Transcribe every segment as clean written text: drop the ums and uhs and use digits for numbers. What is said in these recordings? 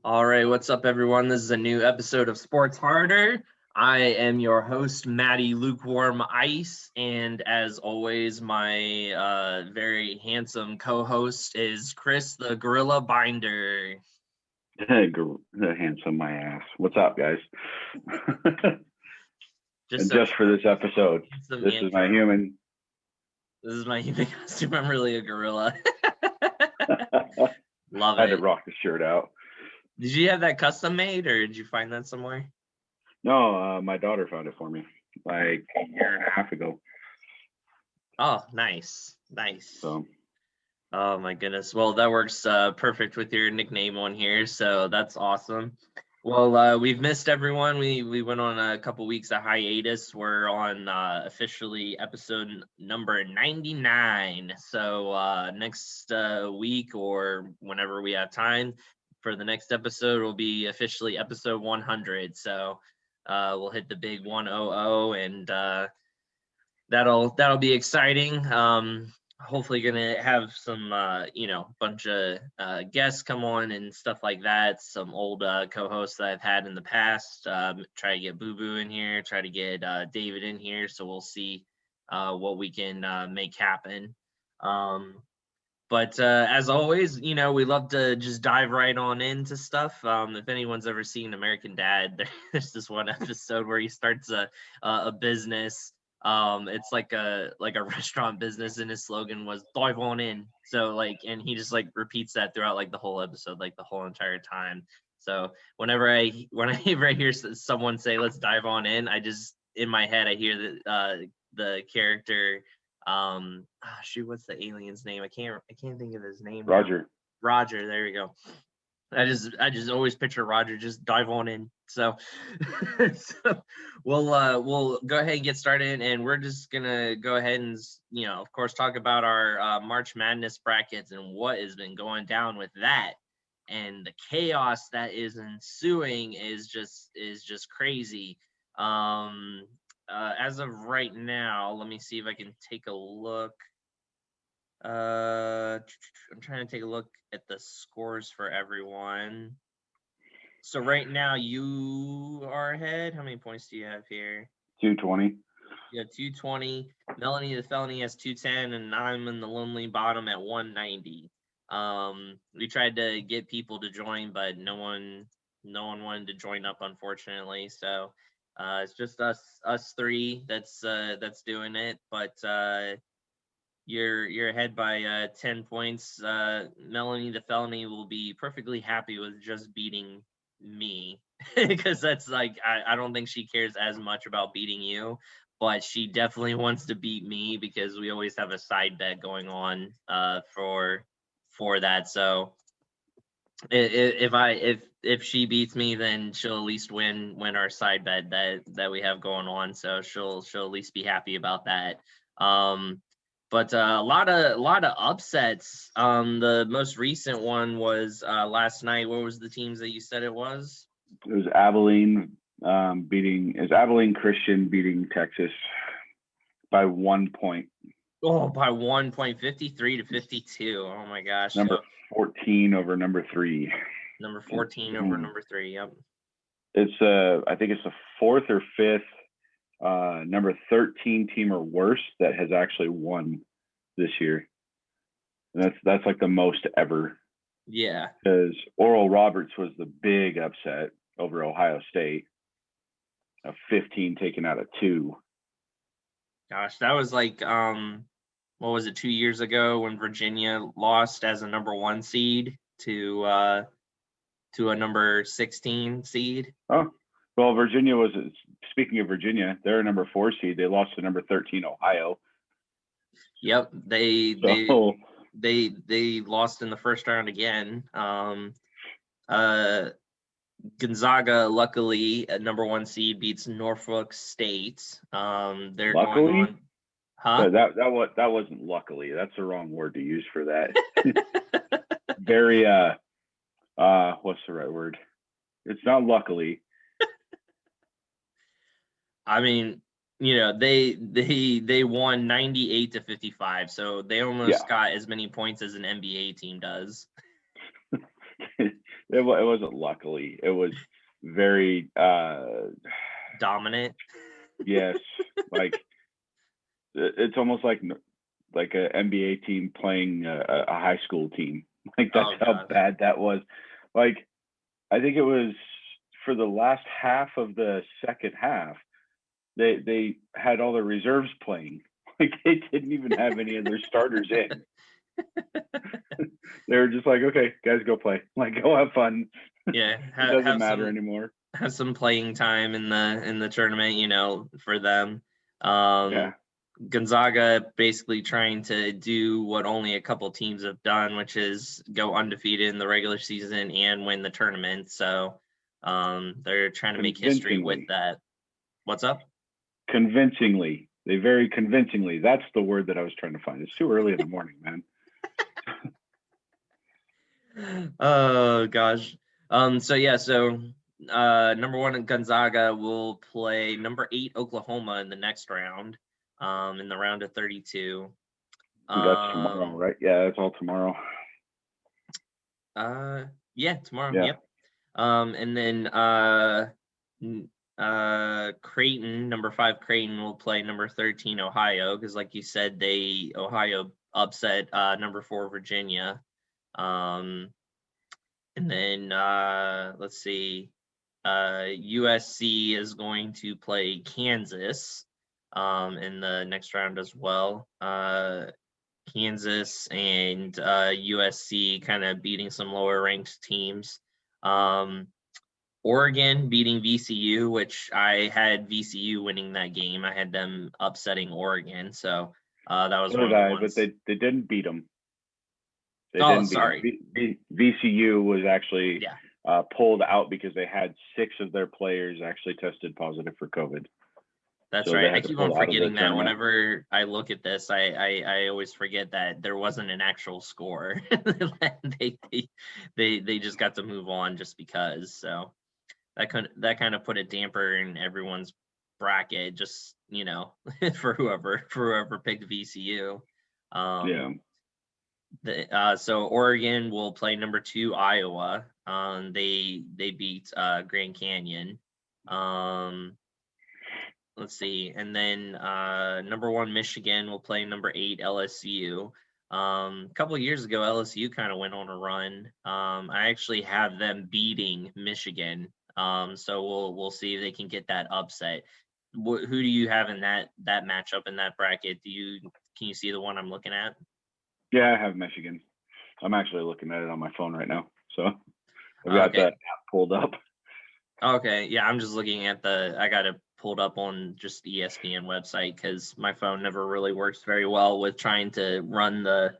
All right, what's up, everyone? This is a new episode of Sports Harder. I am your host, Maddie Lukewarm Ice, and as always, my very handsome co-host is Chris the Gorilla Binder. Handsome my ass. What's up, guys? Just Just for this episode, this is my human. This is my human costume. I'm really a gorilla. Love I had to it. rock the shirt out. Did you have that custom made, or did you find that somewhere? No, my daughter found it for me like a year and a half ago. Oh, nice. So, oh my goodness. Well, that works perfect with your nickname on here, so that's awesome. Well, we've missed everyone. We went on a couple weeks of hiatus. We're on officially episode number 99. So next week or whenever we have time for the next episode will be officially episode 100. So we'll hit the big 100 and that'll be exciting. Hopefully gonna have some bunch of guests come on and stuff like that, some old co-hosts that I've had in the past. Try to get Boo Boo in here, try to get David in here, so we'll see what we can make happen. But as always, we love to just dive right on into stuff. If anyone's ever seen American Dad, there's this one episode where he starts a business. It's like a restaurant business, and his slogan was "dive on in." So and he just repeats that throughout the whole episode, the whole entire time. So whenever I hear someone say "let's dive on in," I just in my head I hear the character. Shoot, what's the alien's name? I can't think of his name. Roger. Roger, there you go. I just always picture Roger just dive on in. So, we'll go ahead and get started, and we're just gonna go ahead and of course talk about our March Madness brackets and what has been going down with that, and the chaos that is ensuing is just crazy. As of right now, let me see if I can take a look. I'm trying to take a look at the scores for everyone. So right now you are ahead. How many points do you have here? 220. Yeah, 220. Melanie the Felony has 210, and I'm in the lonely bottom at 190. We tried to get people to join, but no one wanted to join up, unfortunately. So it's just us three that's doing it. But you're ahead by 10 points. Melanie the Felony will be perfectly happy with just beating me because that's I don't think she cares as much about beating you, but she definitely wants to beat me because we always have a side bet going on for that. So if she beats me, then she'll at least win our side bet that we have going on. So she'll at least be happy about that. But a lot of upsets. The most recent one was last night. What was the teams that you said it was? It was Abilene Abilene Christian beating Texas by 1 point. Oh, by 1 point, 53 to 52. Oh my gosh. Number 14 over number 3. Number 14 over number 3. Yep. It's I think it's the fourth or fifth number 13 team or worse that has actually won this year. And that's like the most ever. Yeah. Because Oral Roberts was the big upset over Ohio State. A 15 taken out of 2. Gosh, that was what was it, 2 years ago when Virginia lost as a number 1 seed to a number 16 seed? Oh, well, Virginia was, speaking of Virginia, they're a number 4 seed. They lost to number 13 Ohio. Yep, they lost in the first round again. Gonzaga, luckily, at number 1 seed, beats Norfolk State. They're luckily? going on. Huh? That wasn't luckily. That's the wrong word to use for that. Very what's the right word? It's not luckily. I mean, they won 98 to 55, so they almost got as many points as an NBA team does. It wasn't luckily. It was very Dominant. yes, like it's almost like a NBA team playing a high school team. Like that's Oh how gosh. bad that was. Like I think it was for the last half of the second half, they had all their reserves playing. Like they didn't even have any of their starters in. They were just like, okay, guys, go play. Like, go have fun. Yeah, It doesn't matter anymore. have some playing time in the tournament, for them. Yeah. Gonzaga basically trying to do what only a couple teams have done, which is go undefeated in the regular season and win the tournament. So they're trying to make history with Convincingly. that. What's up? Convincingly. They very convincingly. That's the word that I was trying to find. It's too early in the morning, man. Oh gosh. So number one Gonzaga will play number 8 Oklahoma in the next round, in the round of 32. That's tomorrow, right? Yeah, that's all tomorrow. Yeah, tomorrow. Yeah. Yep. And then Creighton, number 5 Creighton will play number 13 Ohio, because like you said, Ohio upset number 4 Virginia. And then let's see, USC is going to play Kansas in the next round as well. Kansas and USC kind of beating some lower ranked teams. Oregon beating VCU, which I had VCU winning that game. I had them upsetting Oregon, so that was So one did of the I, ones. but they didn't beat them. They Oh, didn't beat them. sorry. VCU was actually Yeah. pulled out because they had 6 of their players actually tested positive for COVID. That's So they right. I had to keep on pull out of the forgetting that. tournament. Whenever I look at this, I always forget that there wasn't an actual score. They just got to move on just because. So that kind of put a damper in everyone's bracket, just for whoever picked VCU. Yeah. So Oregon will play number 2 Iowa. They beat Grand Canyon. Let's see, and then number 1 Michigan will play number 8 LSU. A couple of years ago, LSU kind of went on a run. I actually have them beating Michigan. So we'll see if they can get that upset. Who do you have in that matchup in that bracket? Can you see the one I'm looking at? Yeah, I have Michigan. I'm actually looking at it on my phone right now. So I've got Okay. that app pulled up. Okay, yeah, I'm just looking at I got it pulled up on just ESPN website because my phone never really works very well with trying to run the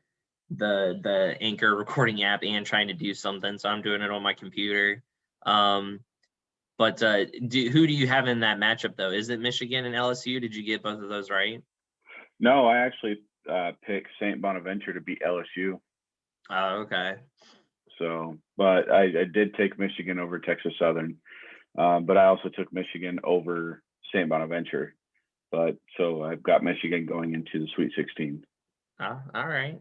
Anchor recording app and trying to do something. So I'm doing it on my computer. But who do you have in that matchup though? Is it Michigan and LSU? Did you get both of those right? No, I actually picked St. Bonaventure to beat LSU. Oh, okay. So, but I did take Michigan over Texas Southern. But I also took Michigan over St. Bonaventure. But so I've got Michigan going into the Sweet 16. Oh, all right.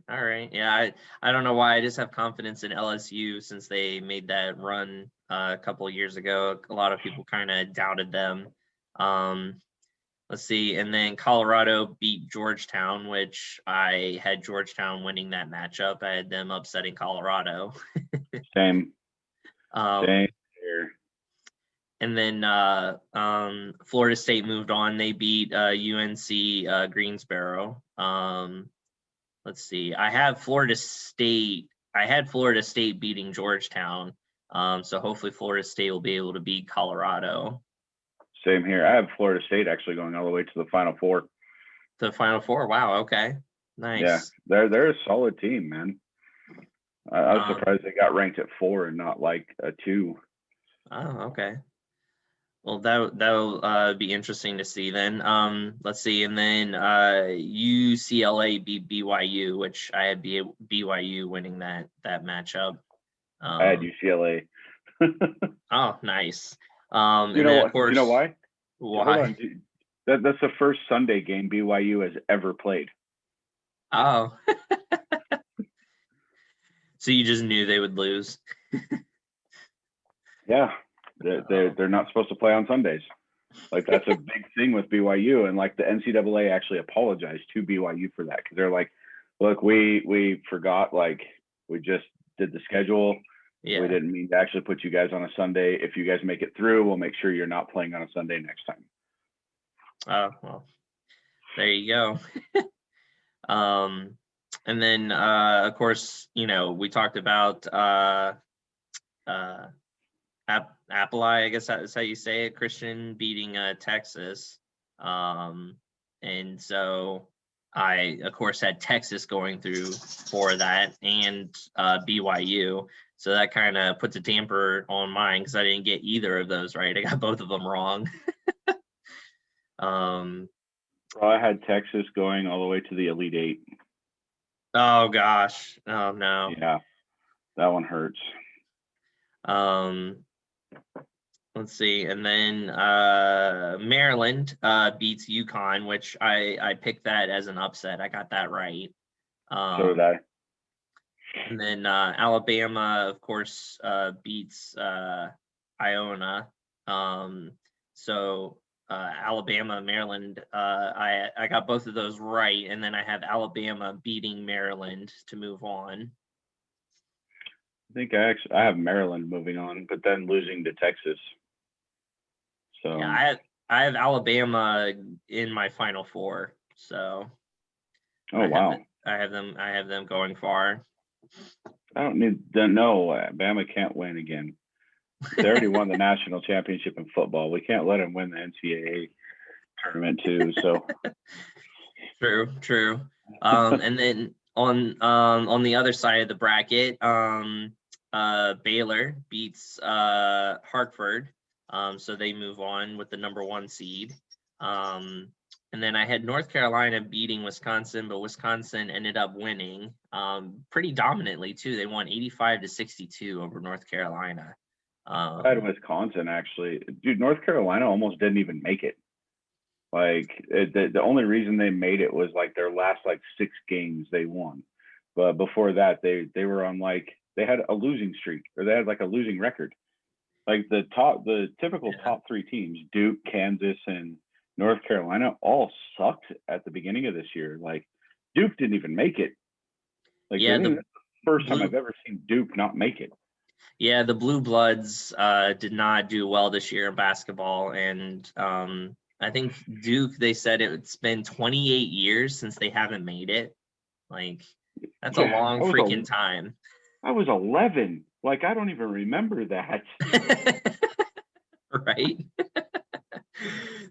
Yeah, I don't know why. I just have confidence in LSU since they made that run a couple of years ago. A lot of people kind of doubted them. Let's see. And then Colorado beat Georgetown, which I had Georgetown winning that matchup. I had them upsetting Colorado. Same here. And then Florida State moved on. They beat UNC Greensboro. Let's see. I had Florida State beating Georgetown. So hopefully Florida State will be able to beat Colorado. Same here. I have Florida State actually going all the way to the Final Four. To the Final Four. Wow. Okay. Nice. Yeah, they're a solid team, man. I was surprised they got ranked at 4 and not like a 2. Oh, okay. Well, that'll be interesting to see then. Let's see, and then UCLA beat BYU, which I had BYU winning that matchup. I had UCLA. Oh, nice. You And know then what? of course, You know why? why? Hold on. That's the first Sunday game BYU has ever played. Oh, so you just knew they would lose. Yeah, they're not supposed to play on Sundays. Like that's a big thing with BYU, and like the NCAA actually apologized to BYU for that because they're like, look, we forgot, like we just did the schedule. Yeah. We didn't mean to actually put you guys on a Sunday. If you guys make it through, we'll make sure you're not playing on a Sunday next time. Oh, well, there you go. And then, of course, we talked about Appalachia, I guess that's how you say it, Christian beating Texas. And so I, of course, had Texas going through for that and BYU. So that kind of puts a damper on mine because I didn't get either of those right. I got both of them wrong. Well, I had Texas going all the way to the Elite Eight. Oh gosh. Oh no. Yeah, that one hurts. Let's see, and then Maryland beats UConn, which I picked that as an upset. I got that right. So did I. And then Alabama, of course, beats Iona. So Alabama, Maryland, I got both of those right, and then I have Alabama beating Maryland to move on. I think I have Maryland moving on, but then losing to Texas. So yeah, I have Alabama in my Final Four. So wow, I have them going far. I don't need to know. Bama can't win again. They already won the national championship in football. We can't let them win the NCAA tournament too. So true. And then on the other side of the bracket, Baylor beats Hartford, so they move on with the number 1 seed. And then I had North Carolina beating Wisconsin, but Wisconsin ended up winning pretty dominantly too. They won 85-62 over North Carolina. I had Wisconsin actually. Dude, North Carolina almost didn't even make it. Like the only reason they made it was like their last 6 games they won, but before that they were on they had a losing streak, or they had a losing record. Like the typical top 3 teams, Duke, Kansas, and North Carolina, all sucked at the beginning of this year. Like Duke didn't even make it. Like yeah, that's the first time I've ever seen Duke not make it. Yeah, the Blue Bloods did not do well this year in basketball, and I think Duke, they said it's been 28 years since they haven't made it. Like that's a long freaking time. I was 11. Like I don't even remember that. Right.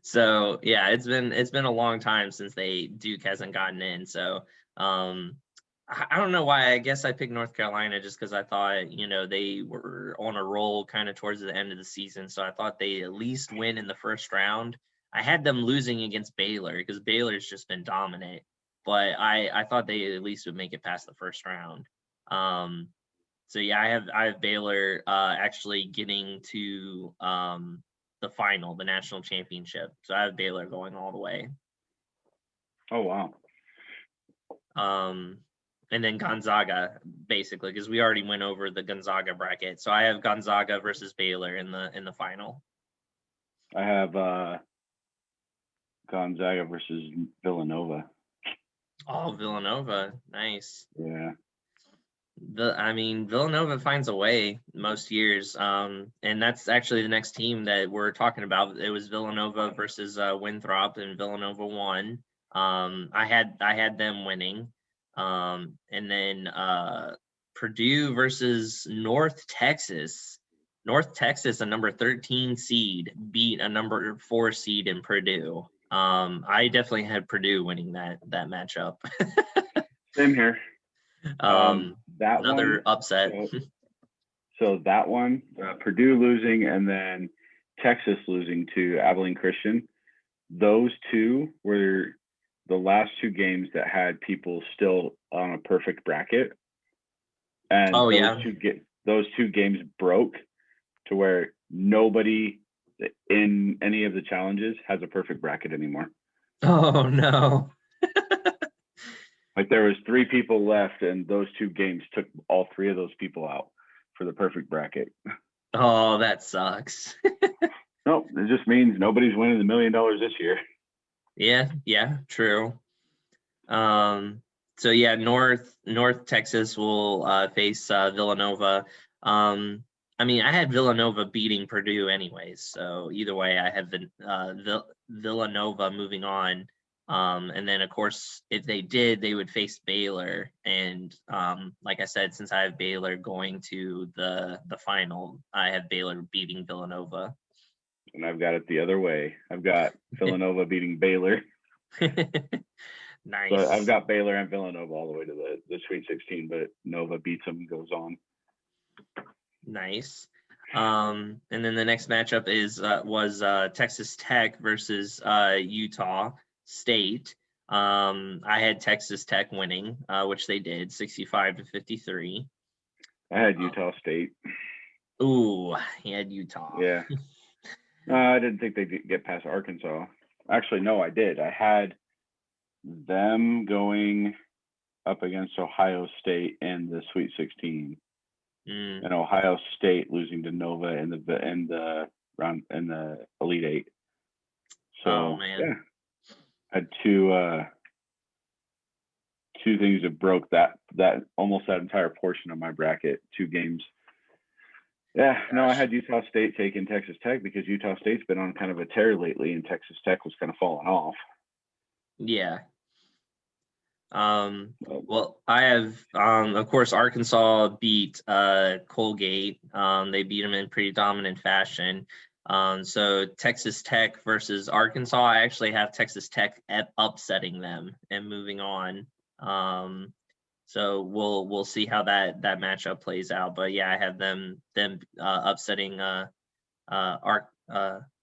So yeah, it's been a long time since Duke hasn't gotten in. So I don't know why. I guess I picked North Carolina just because I thought, they were on a roll kind of towards the end of the season. So I thought they at least win in the first round. I had them losing against Baylor because Baylor's just been dominant, but I thought they at least would make it past the first round. So yeah, I have Baylor actually getting to the final, the national championship. So I have Baylor going all the way. Oh wow. And then Gonzaga, basically, because we already went over the Gonzaga bracket. So I have Gonzaga versus Baylor in the final. I have Gonzaga versus Villanova. Oh, Villanova, nice. Yeah. Villanova finds a way most years. And that's actually the next team that we're talking about. It was Villanova versus Winthrop, and Villanova won. I had them winning. And then Purdue versus North Texas. North Texas, a number 13 seed, beat a number 4 seed in Purdue. I definitely had Purdue winning that matchup. Same here. That another one, upset. So that one, Purdue losing, and then Texas losing to Abilene Christian. Those 2 were the last 2 games that had people still on a perfect bracket. And those two games broke to where nobody in any of the challenges has a perfect bracket anymore. Oh no. Like there was 3 people left, and those 2 games took all 3 of those people out for the perfect bracket. Oh, that sucks. No, it just means nobody's winning the $1 million this year. Yeah, true. So yeah, North Texas will face Villanova. I mean, I had Villanova beating Purdue anyways, so either way, I have Villanova moving on. And then of course, if they did, they would face Baylor. And like I said, since I have Baylor going to the final, I have Baylor beating Villanova. And I've got it the other way. I've got Villanova beating Baylor. Nice. So I've got Baylor and Villanova all the way to the Sweet 16, but Nova beats them and goes on. Nice. And then the next matchup was Texas Tech versus Utah State. I had Texas Tech winning, which they did, 65-53. I had Utah State. Ooh, he had Utah. Yeah. I didn't think they'd get past Arkansas. Actually, no, I did. I had them going up against Ohio State in the Sweet 16, and Ohio State losing to Nova in the Elite Eight. So yeah, I had two things that broke that almost that entire portion of my bracket. 2 games. Yeah, no, I had Utah State taking Texas Tech because Utah State's been on kind of a tear lately, and Texas Tech was kind of falling off. Yeah. Well, I have, of course, Arkansas beat Colgate. They beat them in pretty dominant fashion. So Texas Tech versus Arkansas, I actually have Texas Tech upsetting them and moving on. So we'll see how that matchup plays out. But yeah, I have them upsetting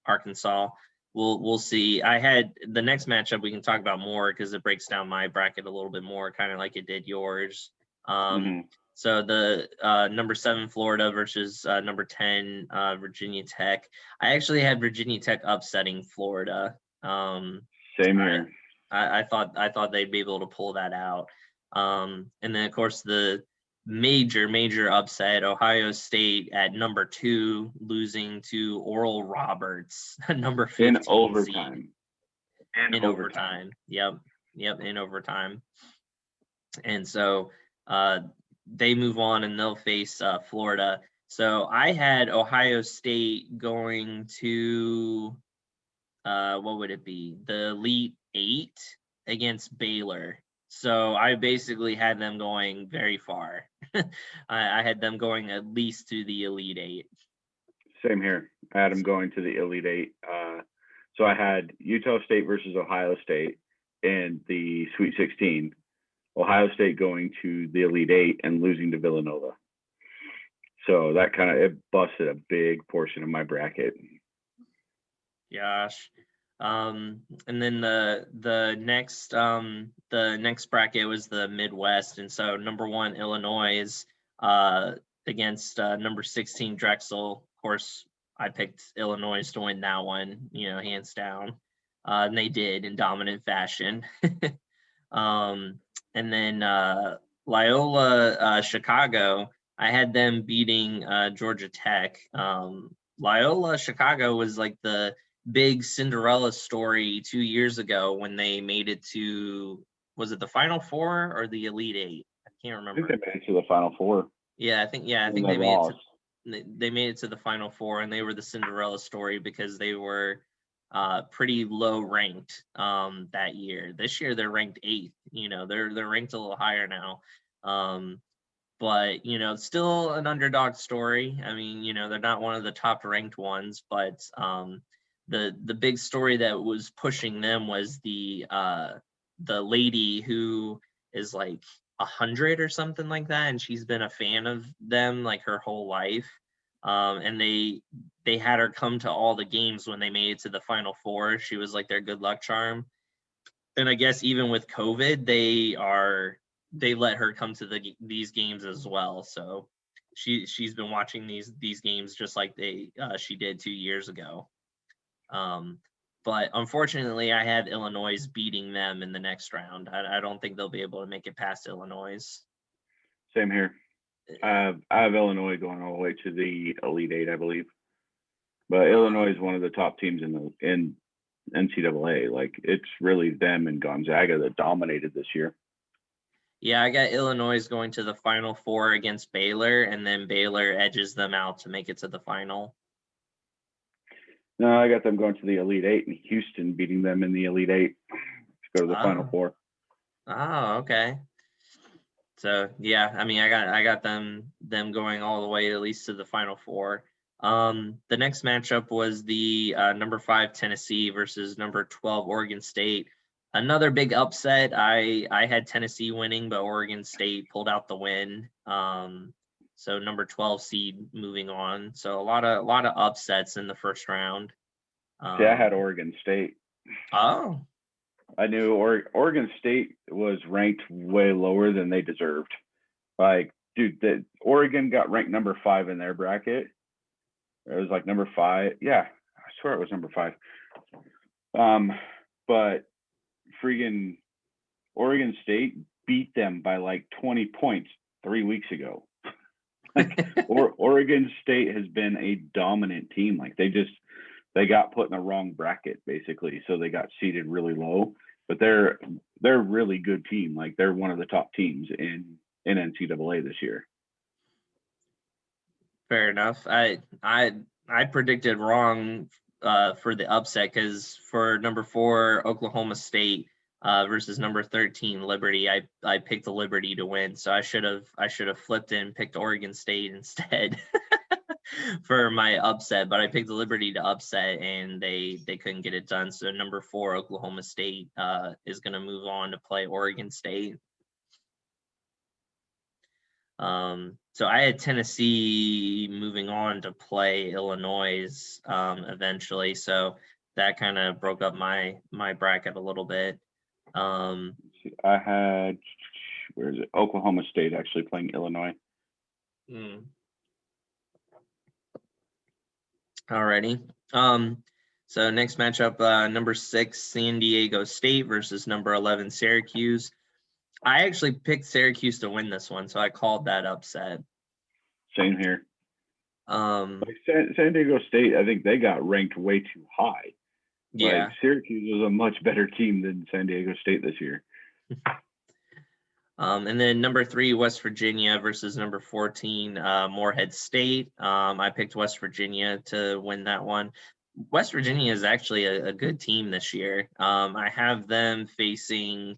Arkansas. We'll see. I had the next matchup we can talk about more because it breaks down my bracket a little bit more, kind of like it did yours. So the number 7 Florida versus number 10 Virginia Tech. I actually had Virginia Tech upsetting Florida. Same here. I thought they'd be able to pull that out. And then of course the major upset, Ohio State at number 2 losing to Oral Roberts, number 15 in overtime. In overtime. Yep, in overtime. And so they move on and they'll face Florida. So I had Ohio State going to what would it be? The Elite 8 against Baylor. So I basically had them going very far. I had them going at least to the Elite 8. Same here. I had them going to the Elite 8. So I had Utah State versus Ohio State in the Sweet 16. Ohio State going to the Elite 8 and losing to Villanova. So that kind of it busted a big portion of my bracket. Gosh. And then the next bracket was the Midwest, and so number 1 Illinois against number 16 Drexel. Of course, I picked Illinois to win that one, hands down. And they did in dominant fashion. And then Loyola Chicago, I had them beating Georgia Tech. Loyola Chicago was like the big Cinderella story 2 years ago when they made it to, was it the Final Four or the Elite 8? I can't remember. I think they made it to the Final Four. Yeah, I think they made it to, they made it to the Final Four, and they were the Cinderella story because they were pretty low ranked that year. This year they're ranked 8th. They're ranked a little higher now. But still an underdog story. I mean, they're not one of the top ranked ones, but the big story that was pushing them was the lady who is like 100 or something like that, and she's been a fan of them like her whole life. And they had her come to all the games when they made it to the Final Four. She was like their good luck charm. And I guess even with COVID, they let her come to these games as well. So she's been watching these games just like she did 2 years ago. But unfortunately, I had Illinois beating them in the next round. I don't think they'll be able to make it past Illinois. Same here. I have Illinois going all the way to the Elite Eight, I believe. But Illinois is one of the top teams in NCAA. Like it's really them and Gonzaga that dominated this year. Yeah, I got Illinois going to the Final Four against Baylor, and then Baylor edges them out to make it to the final. No, I got them going to the Elite Eight and Houston beating them in the Elite Eight to go to the Final Four. Oh, okay. So yeah, I mean, I got them going all the way at least to the Final Four. The next matchup was the number 5 Tennessee versus number 12 Oregon State. Another big upset. I had Tennessee winning, but Oregon State pulled out the win. So number 12 seed moving on. So a lot of upsets in the first round. See, I had Oregon State. Oh. I knew Oregon State was ranked way lower than they deserved. Like, dude, Oregon got ranked number 5 in their bracket. It was like number 5. Yeah, I swear it was number 5. But freaking Oregon State beat them by like 20 points 3 weeks ago. Oregon State has been a dominant team. Like they got put in the wrong bracket basically, so they got seated really low. But they're a really good team. Like they're one of the top teams in NCAA this year. Fair enough. I predicted wrong for the upset because for number 4 Oklahoma State versus number 13 Liberty, I picked the Liberty to win. So I should have flipped and picked Oregon State instead for my upset, but I picked the Liberty to upset and they couldn't get it done. So number 4 Oklahoma State is going to move on to play Oregon State. So I had Tennessee moving on to play Illinois eventually. So that kind of broke up my bracket a little bit. I had, where is it? Oklahoma State actually playing Illinois. Alrighty. So next matchup, number 6 San Diego State versus number 11 Syracuse. I actually picked Syracuse to win this one, so I called that upset. Same here. Like San Diego State, I think they got ranked way too high. Yeah. Like Syracuse was a much better team than San Diego State this year. And then number 3 West Virginia versus number 14 Morehead State. I picked West Virginia to win that one. West Virginia is actually a good team this year. I have them facing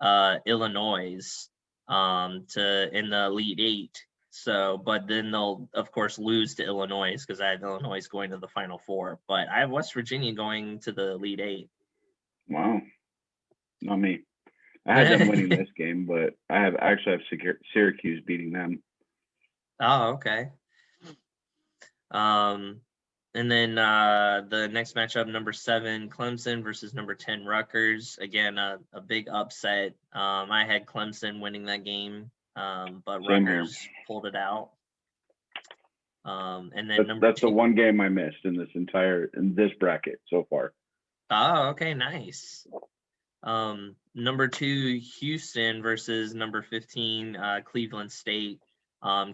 Illinois in the Elite Eight. So, but then they'll of course lose to Illinois because I have Illinois going to the Final Four. But I have West Virginia going to the Elite Eight. Wow, not me. I had them winning this game, but I actually have Syracuse beating them. Oh, okay. And then the next matchup, number 7 Clemson versus number 10 Rutgers. Again, a big upset. I had Clemson winning that game, but Rutgers pulled it out. And then that's the one game I missed in this bracket so far. Oh, okay, nice. Number 2 Houston versus number 15 Cleveland State.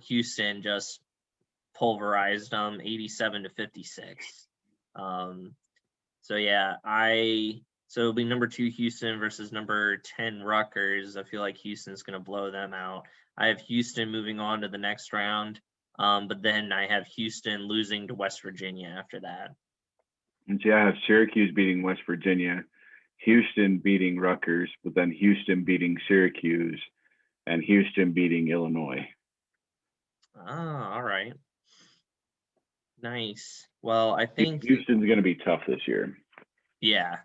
Houston just pulverized them 87-56. So yeah, so it'll be number 2 Houston versus number 10 Rutgers. I feel like Houston's going to blow them out. I have Houston moving on to the next round, but then I have Houston losing to West Virginia after that. And see, I have Syracuse beating West Virginia, Houston beating Rutgers, but then Houston beating Syracuse, and Houston beating Illinois. Oh, all right. Nice. Well, I think Houston's going to be tough this year. Yeah,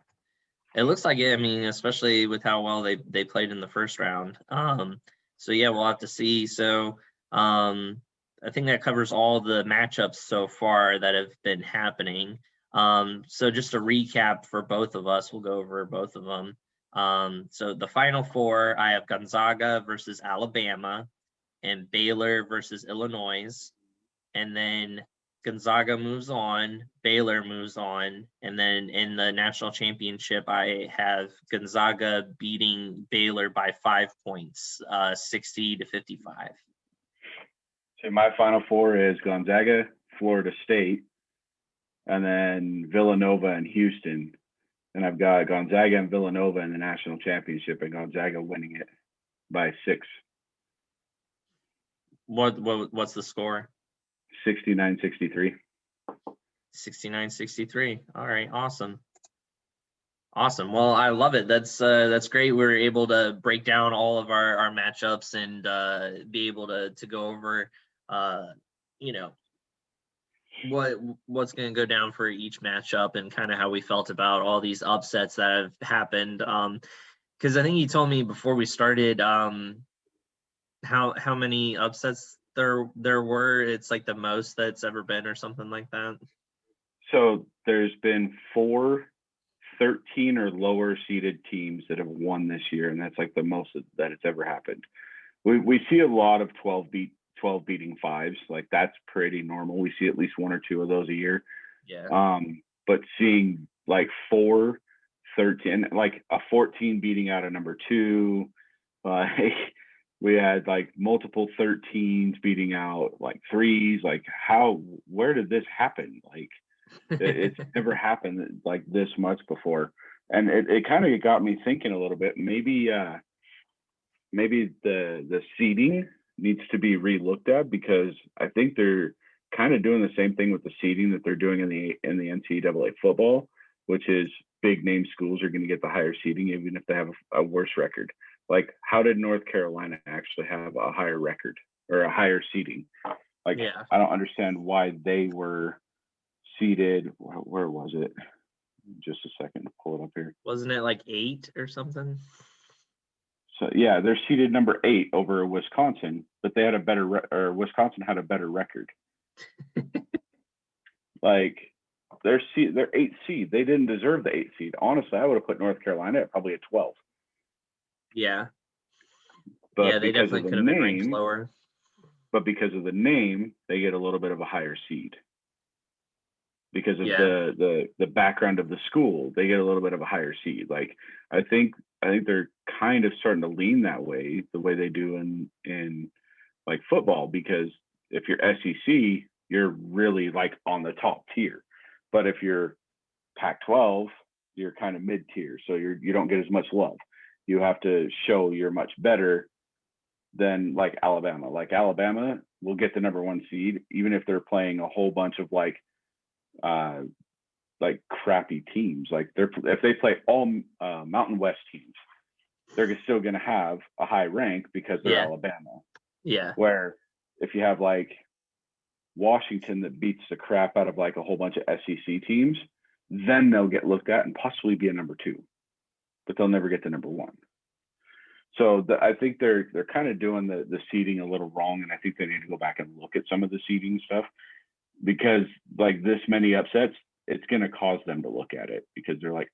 it looks like it. I mean, especially with how well they played in the first round. So yeah, we'll have to see. So I think that covers all the matchups so far that have been happening. So just a recap for both of us, we'll go over both of them. So the Final Four, I have Gonzaga versus Alabama and Baylor versus Illinois. And then Gonzaga moves on, Baylor moves on, and then in the national championship, I have Gonzaga beating Baylor by 5 points, 60-55. So my Final Four is Gonzaga, Florida State, and then Villanova and Houston. And I've got Gonzaga and Villanova in the national championship, and Gonzaga winning it by 6. What's the score? 69-63. 69-63. All right, awesome. Awesome. Well, I love it. That's great. We were able to break down all of our matchups and be able to go over you know what's going to go down for each matchup and kind of how we felt about all these upsets that have happened. Because I think you told me before we started how many upsets there were. It's like the most that's ever been or something like that. So there's been 4 13 or lower seeded teams that have won this year, and that's like the most that it's ever happened. We see a lot of 12 beating 5s, like that's pretty normal. We see at least 1 or 2 of those a year. Yeah. But seeing like 4 13, like a 14 beating out a number 2, like we had like multiple 13s beating out like 3s. Like where did this happen? Like it's never happened like this much before. And it kind of got me thinking a little bit. Maybe the seeding needs to be re-looked at, because I think they're kind of doing the same thing with the seeding that they're doing in the NCAA football, which is big name schools are going to get the higher seeding even if they have a worse record. Like, how did North Carolina actually have a higher record or a higher seeding? Like, Yeah. I don't understand why they were seeded. Where was it? Just a second to pull it up here. Wasn't it like 8 or something? So yeah, they're seeded number 8 over Wisconsin, but they had a better Wisconsin had a better record. Like they're 8th seed. They didn't deserve the 8th seed. Honestly, I would have put North Carolina at probably a 12. Yeah. But yeah, they because definitely of the could have been ranked name, lower. but because of the name, they get a little bit of a higher seed. Because of the background of the school, they get a little bit of a higher seed. Like I think they're kind of starting to lean that way, the way they do in like football, because if you're SEC, you're really like on the top tier. But if you're Pac-12, you're kind of mid tier, so you don't get as much love. You have to show you're much better than like Alabama. Like Alabama will get the number 1 seed even if they're playing a whole bunch of like crappy teams. Like if they play all Mountain West teams, they're still going to have a high rank because they're Alabama. Yeah. Where if you have like Washington that beats the crap out of like a whole bunch of SEC teams, then they'll get looked at and possibly be a number 2, but they'll never get to number 1. So I think they're kind of doing the seeding a little wrong, and I think they need to go back and look at some of the seeding stuff, because like this many upsets, it's going to cause them to look at it, because they're like,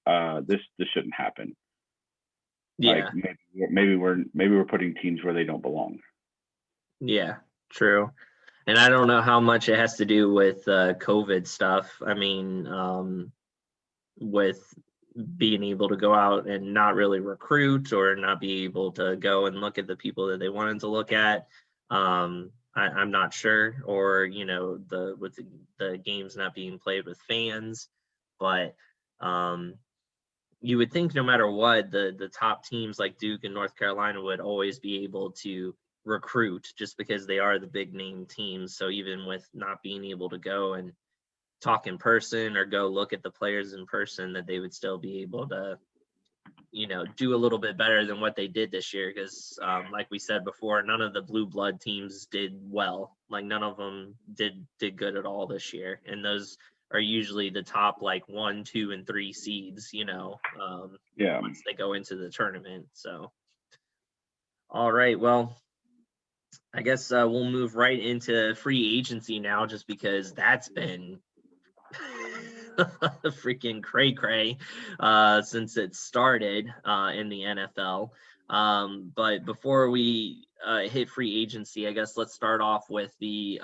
this shouldn't happen. Yeah. Like maybe we're putting teams where they don't belong. Yeah, true. And I don't know how much it has to do with COVID stuff. I mean, with being able to go out and not really recruit or not be able to go and look at the people that they wanted to look at. I'm not sure, or with the games not being played with fans, but you would think no matter what, the top teams like Duke and North Carolina would always be able to recruit, just because they are the big name teams. So even with not being able to go and talk in person or go look at the players in person, that they would still be able to do a little bit better than what they did this year, because like we said before, none of the blue blood teams did well. Like none of them did good at all this year, and those are usually the top like 1, 2, and 3 seeds, once they go into the tournament. So all right, well, I guess we'll move right into free agency now, just because that's been freaking cray since it started in the NFL. But before we hit free agency, I guess let's start off with the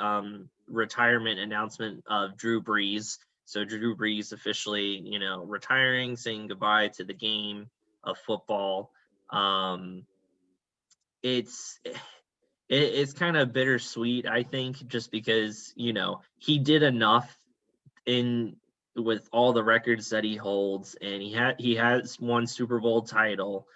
retirement announcement of Drew Brees. So Drew Brees officially, retiring, saying goodbye to the game of football. It's it's kind of bittersweet, I think, just because, he did enough in with all the records that he holds, and he has one Super Bowl title.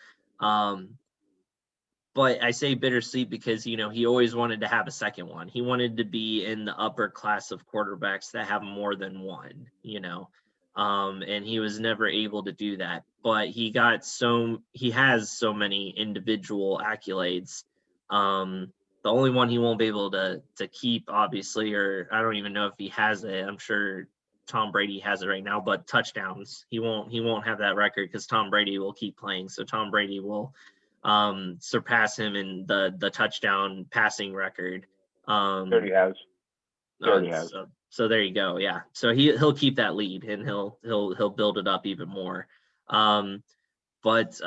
But I say bittersweet because, he always wanted to have a second one. He wanted to be in the upper class of quarterbacks that have more than one, and he was never able to do that. But he has so many individual accolades. The only one he won't be able to keep, obviously, or I don't even know if he has it. I'm sure Tom Brady has it right now, but touchdowns. He won't have that record because Tom Brady will keep playing. So Tom Brady will surpass him in the touchdown passing record. Already has. Already has. So there you go. Yeah. So he'll keep that lead, and he'll build it up even more. But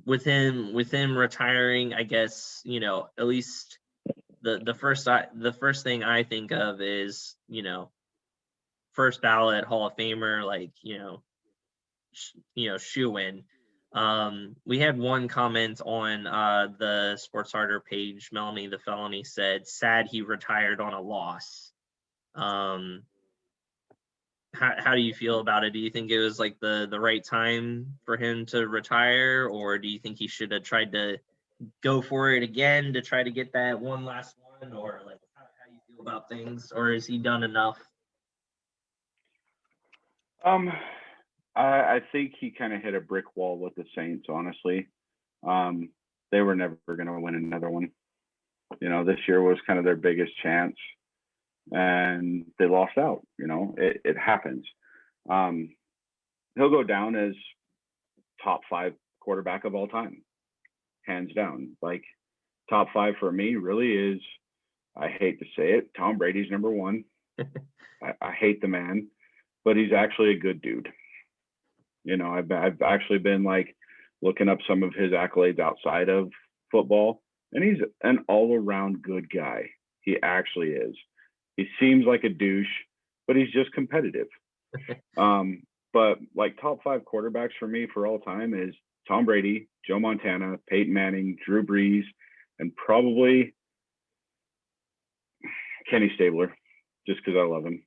with him retiring, I guess, at least the first thing I think of is, first ballot Hall of Famer, like, shoe in. We had one comment on the Sports Harder page. Melanie the Felony said, "Sad he retired on a loss." How do you feel about it? Do you think it was like the right time for him to retire, or do you think he should have tried to go for it again to try to get that one last one, or like how do you feel about things, or is he done enough? I think he kind of hit a brick wall with the Saints, honestly. They were never going to win another one. This year was kind of their biggest chance, and they lost out. It happens. He'll go down as top 5 quarterback of all time, hands down. Like, top 5 for me really is, I hate to say it, Tom Brady's number 1. I hate the man, but he's actually a good dude. I've actually been like looking up some of his accolades outside of football, and he's an all-around good guy. He actually is. He seems like a douche, but he's just competitive. But like top 5 quarterbacks for me for all time is Tom Brady, Joe Montana, Peyton Manning, Drew Brees, and probably Kenny Stabler, just because I love him.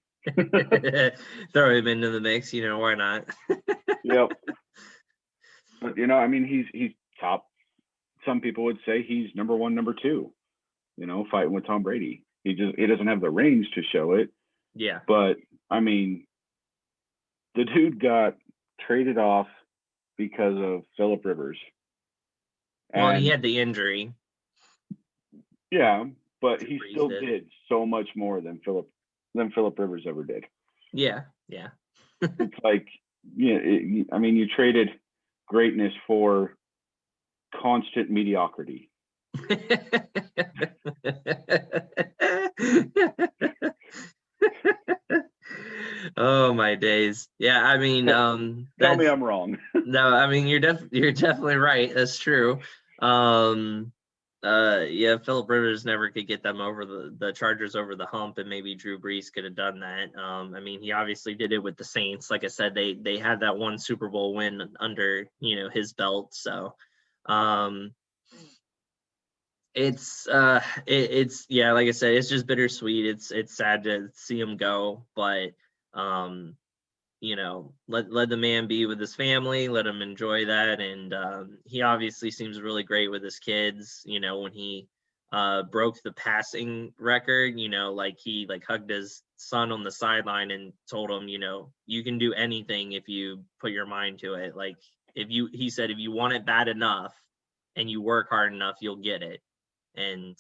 Throw him into the mix, why not? Yep. But he's top. Some people would say he's number 1, number 2. Fighting with Tom Brady. He doesn't have the range to show it. Yeah. But the dude got traded off because of Philip Rivers. Well, he had the injury. Yeah, but he still did so much more than Philip Rivers ever did. Yeah. It's like, you traded greatness for constant mediocrity. Oh my days. Yeah, tell me I'm wrong. No, you're definitely right. That's true. Yeah, Philip Rivers never could get them over the Chargers over the hump, and maybe Drew Brees could have done that. He obviously did it with the Saints. Like I said, they had that one Super Bowl win under his belt. So it's yeah, like I said, it's just bittersweet. It's sad to see him go, but let the man be with his family, let him enjoy that. And he obviously seems really great with his kids. When he broke the passing record, like he hugged his son on the sideline and told him, you can do anything if you put your mind to it. Like, he said, if you want it bad enough and you work hard enough, you'll get it. And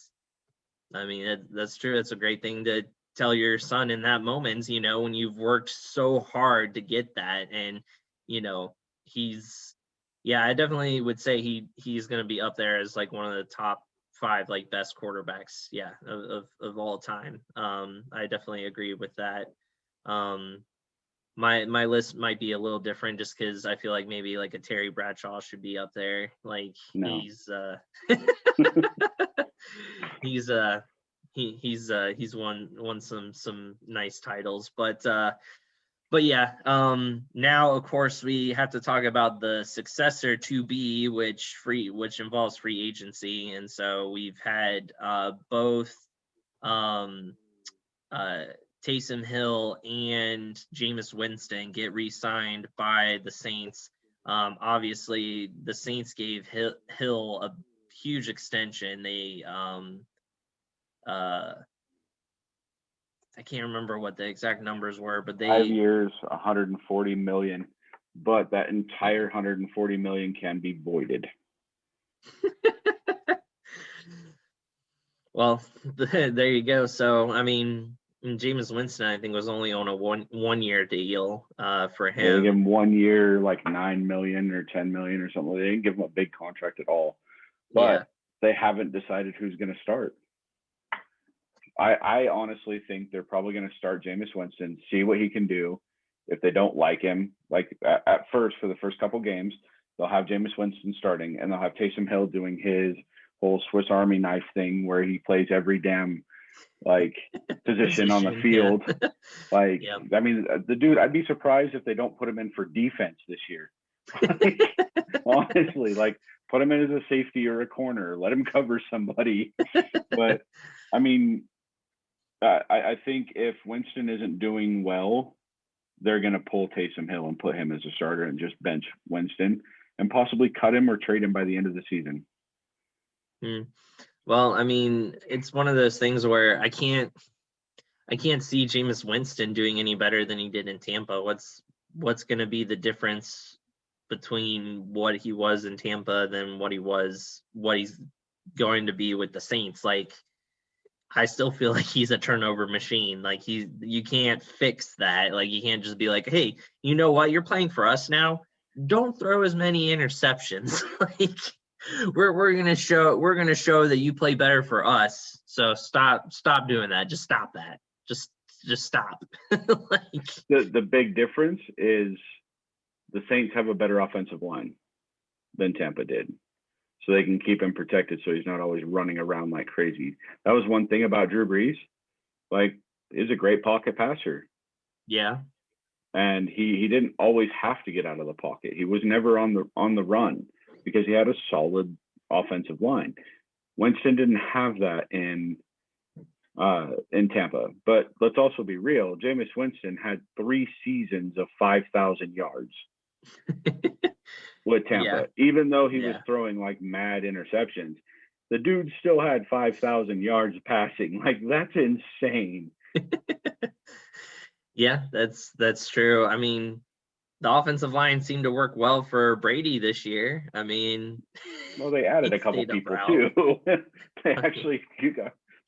that's true. It's a great thing to tell your son in that moment, when you've worked so hard to get that. And I definitely would say he's going to be up there as like one of the top 5 like best quarterbacks of all time. I definitely agree with that. My list might be a little different just because I feel like maybe like a Terry Bradshaw should be up there. Like, no. He's won some nice titles, but But yeah, now of course we have to talk about the successor to be, which involves free agency, and so we've had both um, uh, Taysom Hill and Jameis Winston get re-signed by the Saints. Obviously, the Saints gave Hill a huge extension. They I can't remember what the exact numbers were, but 5 years, 140 million, but that entire 140 million can be voided. Well, there you go. So, I mean, Jameis Winston, I think, was only on a one-year deal for Yeah, they give him. him 1 year, like 9 million or 10 million or something. They didn't give him a big contract at all, but Yeah. they haven't decided who's going to start. I honestly think they're probably going to start Jameis Winston, see what he can do. If they don't like him, like at first, for the first couple games, they'll have Jameis Winston starting, and they'll have Taysom Hill doing his whole Swiss Army knife thing where he plays every damn like position on the field. Yeah. Like, Yep. I mean, the dude, I'd be surprised if they don't put him in for defense this year. Like, honestly, like put him in as a safety or a corner, let him cover somebody. But I mean, I think if Winston isn't doing well, they're going to pull Taysom Hill and put him as a starter and just bench Winston and possibly cut him or trade him by the end of the season. Well, I mean, it's one of those things where I can't see Jameis Winston doing any better than he did in Tampa. What's going to be the difference between what he was in Tampa than what he's going to be with the Saints? Like, I still feel like he's a turnover machine. Like you can't fix that. Like you can't just be like, hey, you know what? You're playing for us now. Don't throw as many interceptions. Like we're gonna show that you play better for us. So stop doing that. Just stop that. Just stop. Like the big difference is the Saints have a better offensive line than Tampa did. So they can keep him protected so he's not always running around like crazy. That was one thing about Drew Brees. Like, he's a great pocket passer. Yeah. And he didn't always have to get out of the pocket. He was never on the run because he had a solid offensive line. Winston didn't have that in Tampa. But let's also be real. Jameis Winston had 3 seasons of 5,000 yards. With Tampa, even though he was throwing like mad interceptions, the dude still had 5,000 yards passing. Like, that's insane. Yeah, that's true. I mean, the offensive line seemed to work well for Brady this year. I mean, well, they added a couple people too.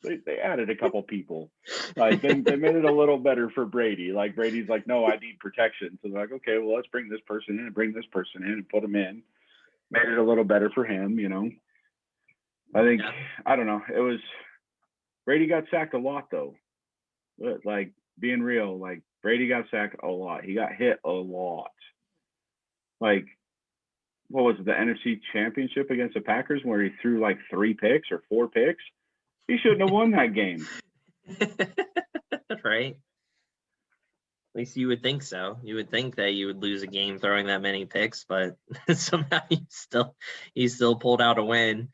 They added a couple people. Like they made it a little better for Brady. Like Brady's like, no, I need protection. So they're like, okay, well, let's bring this person in and bring this person in and put them in. Made it a little better for him, you know. I think I don't know. It was Brady got sacked a lot though. But, like, being real, like Brady got sacked a lot. He got hit a lot. Like, what was it, the NFC Championship against the Packers where he threw like 3 picks or 4 picks? He shouldn't have won that game. Right. At least you would think so. You would think that you would lose a game throwing that many picks, but somehow he still pulled out a win.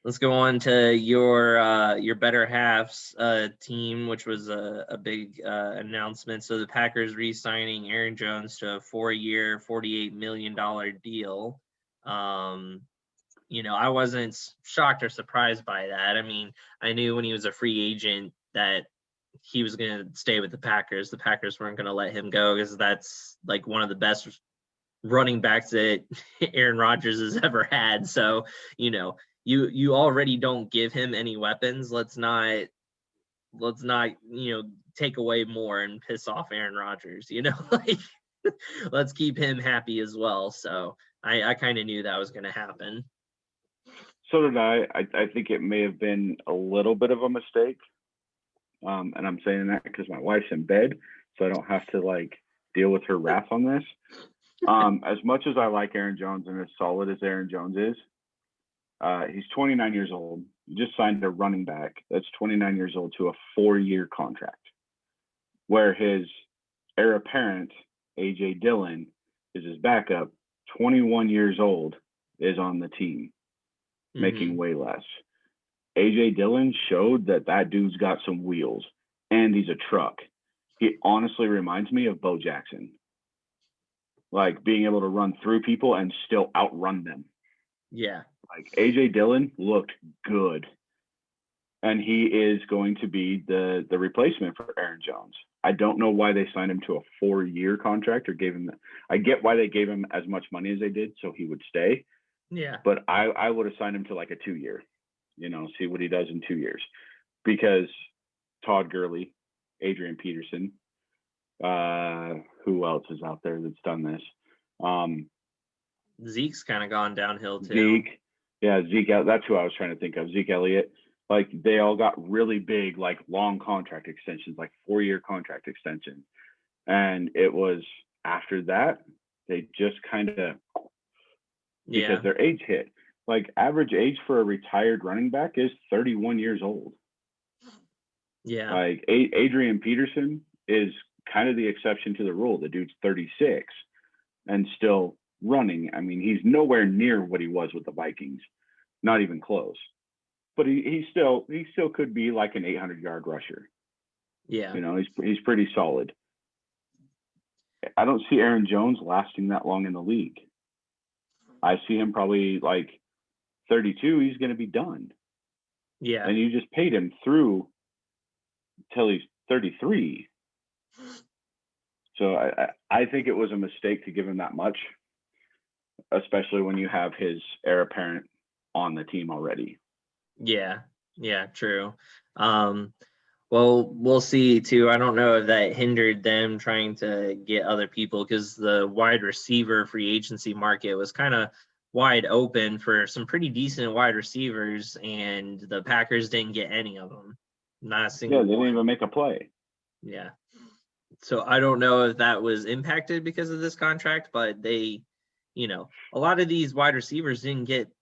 Let's go on to your better halves team, which was a big announcement. So the Packers re-signing Aaron Jones to a 4-year, $48 million deal. You know, I wasn't shocked or surprised by that. I mean, I knew when he was a free agent that he was going to stay with the Packers. The Packers weren't going to let him go because that's like one of the best running backs that Aaron Rodgers has ever had. So, you know, you already don't give him any weapons. Let's not, you know, take away more and piss off Aaron Rodgers, you know, like let's keep him happy as well. So I kind of knew that was going to happen. So did I. I think it may have been a little bit of a mistake. And I'm saying that because my wife's in bed, so I don't have to like deal with her wrath on this. As much as I like Aaron Jones and as solid as Aaron Jones is, he's 29 years old. He just signed a running back that's 29 years old to a 4-year contract, where his heir apparent, AJ Dillon, is his backup, 21 years old, is on the team, making way less. AJ Dillon showed that dude's got some wheels and he's a truck. He honestly reminds me of Bo Jackson, like being able to run through people and still outrun them. Yeah. Like AJ Dillon looked good. And he is going to be the replacement for Aaron Jones. I don't know why they signed him to a 4-year contract or gave him I get why they gave him as much money as they did so he would stay. Yeah. But I would have signed him to like a 2-year, see what he does in 2 years. Because Todd Gurley, Adrian Peterson, who else is out there that's done this? Zeke's kind of gone downhill too. Zeke, that's who I was trying to think of. Zeke Elliott. Like they all got really big, like long contract extensions, like 4-year contract extensions. And it was after that, they just kind of, because their age hit. Like average age for a retired running back is 31 years old. Yeah. Like Adrian Peterson is kind of the exception to the rule. The dude's 36 and still running. I mean, he's nowhere near what he was with the Vikings, not even close. But he still could be like an 800-yard rusher. Yeah. He's pretty solid. I don't see Aaron Jones lasting that long in the league. I see him probably like 32. He's going to be done. Yeah. And you just paid him through till he's 33. So I think it was a mistake to give him that much, especially when you have his heir apparent on the team already. Yeah, true. Well, we'll see too. I don't know if that hindered them trying to get other people because the wide receiver free agency market was kind of wide open for some pretty decent wide receivers, and the Packers didn't get any of them. Not a single one. Yeah, they one. didn't even make a play. Yeah. So I don't know if that was impacted because of this contract, but they, a lot of these wide receivers didn't get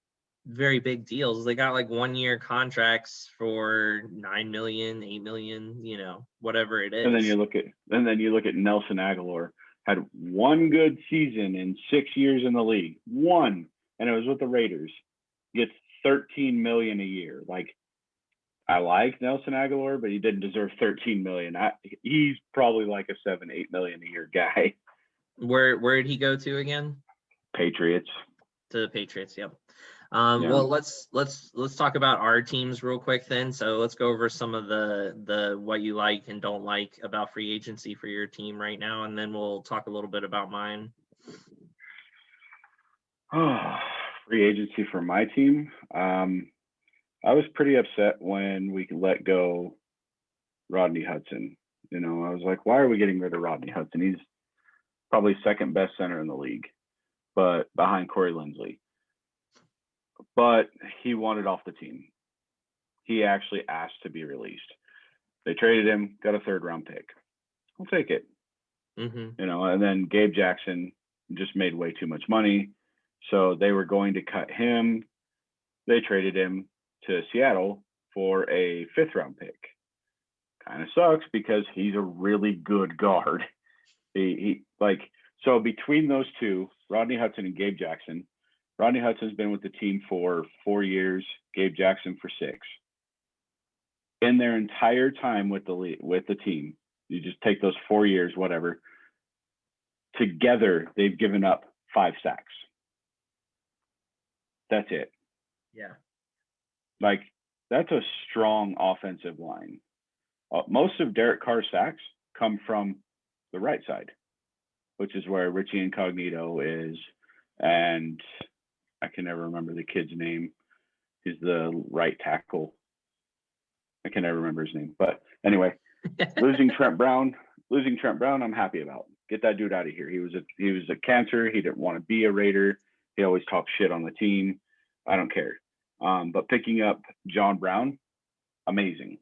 very big deals. They got like 1-year contracts for $9 million, $8 million, whatever it is. And then you look at Nelson Aguilar, had one good season in 6 years in the league. One, and it was with the Raiders. Gets $13 million a year. Like, I like Nelson Aguilar, but he didn't deserve $13 million. He's probably like a $7-8 million a year guy. Where did he go to again? Patriots. To the Patriots, yep. Well, let's talk about our teams real quick then. So let's go over some of the what you like and don't like about free agency for your team right now, and then we'll talk a little bit about mine. Free agency for my team. I was pretty upset when we let go Rodney Hudson. I was like, why are we getting rid of Rodney Hudson? He's probably second best center in the league, but behind Corey Linsley. But he wanted off the team. He actually asked to be released. They traded him, got a 3rd-round pick. I'll take it. Mm-hmm. And then Gabe Jackson just made way too much money. So they were going to cut him. They traded him to Seattle for a 5th-round pick. Kind of sucks because he's a really good guard. So between those two, Rodney Hudson and Gabe Jackson, Rodney Hudson's been with the team for 4 years, Gabe Jackson for 6. In their entire time with the team, you just take those 4 years, whatever, together they've given up 5 sacks. That's it. Yeah. Like, that's a strong offensive line. Most of Derek Carr's sacks come from the right side, which is where Richie Incognito is, and I can never remember the kid's name. He's the right tackle. I can never remember his name. But anyway, losing Trent Brown, I'm happy about. Get that dude out of here. He was a cancer. He didn't want to be a Raider. He always talked shit on the team. I don't care. But picking up John Brown, amazing.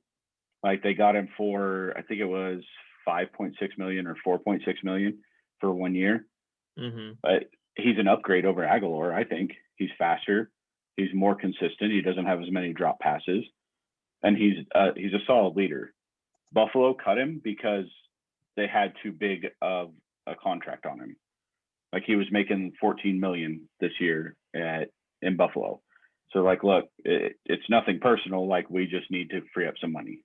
Like, they got him for, I think it was $5.6 million or $4.6 million for 1 year. Mm-hmm. But he's an upgrade over Aguilar, I think. He's faster. He's more consistent. He doesn't have as many drop passes. And he's a solid leader. Buffalo cut him because they had too big of a contract on him. Like he was making 14 million this year in Buffalo. So like, look, it's nothing personal. Like we just need to free up some money.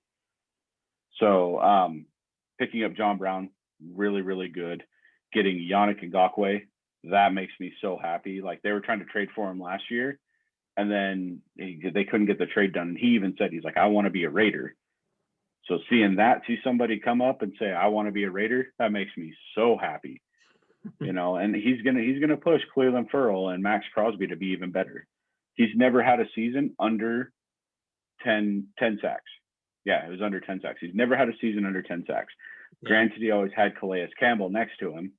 So picking up John Brown, really, really good. Getting Yannick Ngakoue, that makes me so happy. Like they were trying to trade for him last year, and then they couldn't get the trade done. And he even said, he's like, I want to be a Raider. So see somebody come up and say, I want to be a Raider, that makes me so happy. And he's gonna push Clelin Ferrell and Max Crosby to be even better. He's never had a season under 10 sacks. Yeah, it was under 10 sacks. He's never had a season under 10 sacks. Yeah. Granted, he always had Calais Campbell next to him,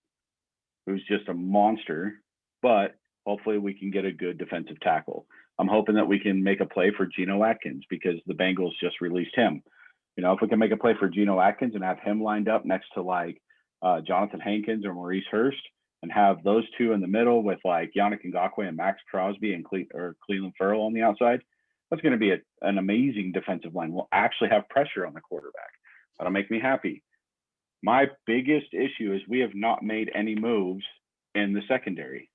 who's just a monster, but hopefully we can get a good defensive tackle. I'm hoping that we can make a play for Geno Atkins because the Bengals just released him. If we can make a play for Geno Atkins and have him lined up next to like Jonathan Hankins or Maurice Hurst, and have those two in the middle with like Yannick Ngakoue and Max Crosby and Clelin Ferrell on the outside, that's going to be an amazing defensive line. We'll actually have pressure on the quarterback. That'll make me happy. My biggest issue is we have not made any moves in the secondary.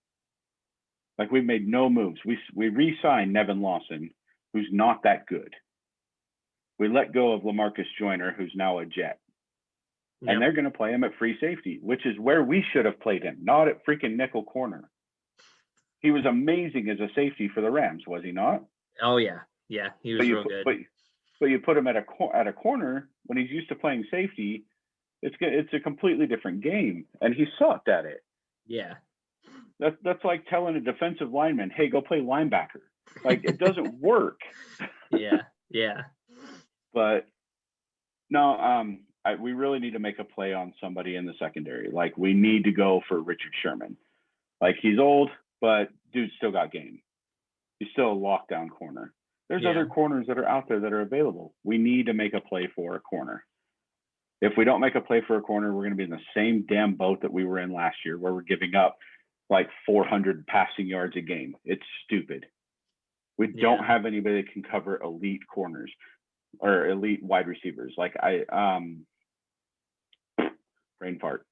Like we've made no moves. We re-signed Nevin Lawson, who's not that good. We let go of LaMarcus Joyner, who's now a Jet. Yep. And they're going to play him at free safety, which is where we should have played him, not at freaking nickel corner. He was amazing as a safety for the Rams, was he not? Oh, yeah. Yeah, he was real good. But you put him at a corner when he's used to playing safety, it's a completely different game, and he sucked at it. Yeah. That's like telling a defensive lineman, hey, go play linebacker. Like, it doesn't work. Yeah. But, no, we really need to make a play on somebody in the secondary. Like, we need to go for Richard Sherman. Like, he's old, but dude's still got game. He's still a lockdown corner. There's other corners that are out there that are available. We need to make a play for a corner. If we don't make a play for a corner, we're going to be in the same damn boat that we were in last year, where we're giving up like 400 passing yards a game. It's stupid. We don't have anybody that can cover elite corners or elite wide receivers. Like brain fart.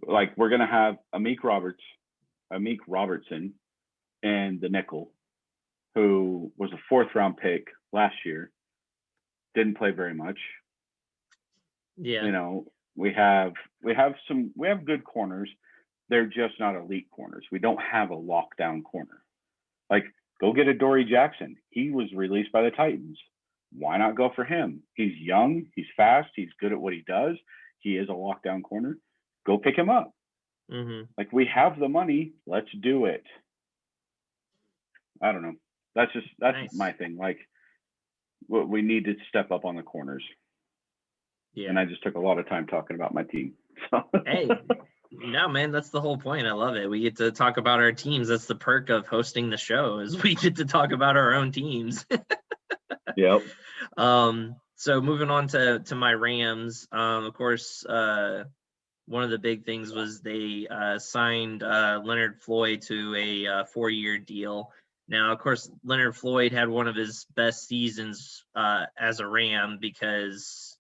Like we're going to have Amik Robertson and the nickel, who was a 4th round pick last year, didn't play very much. Yeah. We have good corners. They're just not elite corners. We don't have a lockdown corner. Like, go get a Dory Jackson. He was released by the Titans. Why not go for him? He's young, he's fast, he's good at what he does. He is a lockdown corner. Go pick him up. Mm-hmm. Like, we have the money. Let's do it. I don't know. That's nice. My thing. Like, we need to step up on the corners. Yeah. And I just took a lot of time talking about my team. So. Hey, no, man, that's the whole point. I love it. We get to talk about our teams. That's the perk of hosting the show, is we get to talk about our own teams. Yep. So moving on to my Rams, of course, one of the big things was they signed Leonard Floyd to a 4-year deal. Now, of course, Leonard Floyd had one of his best seasons as a Ram because,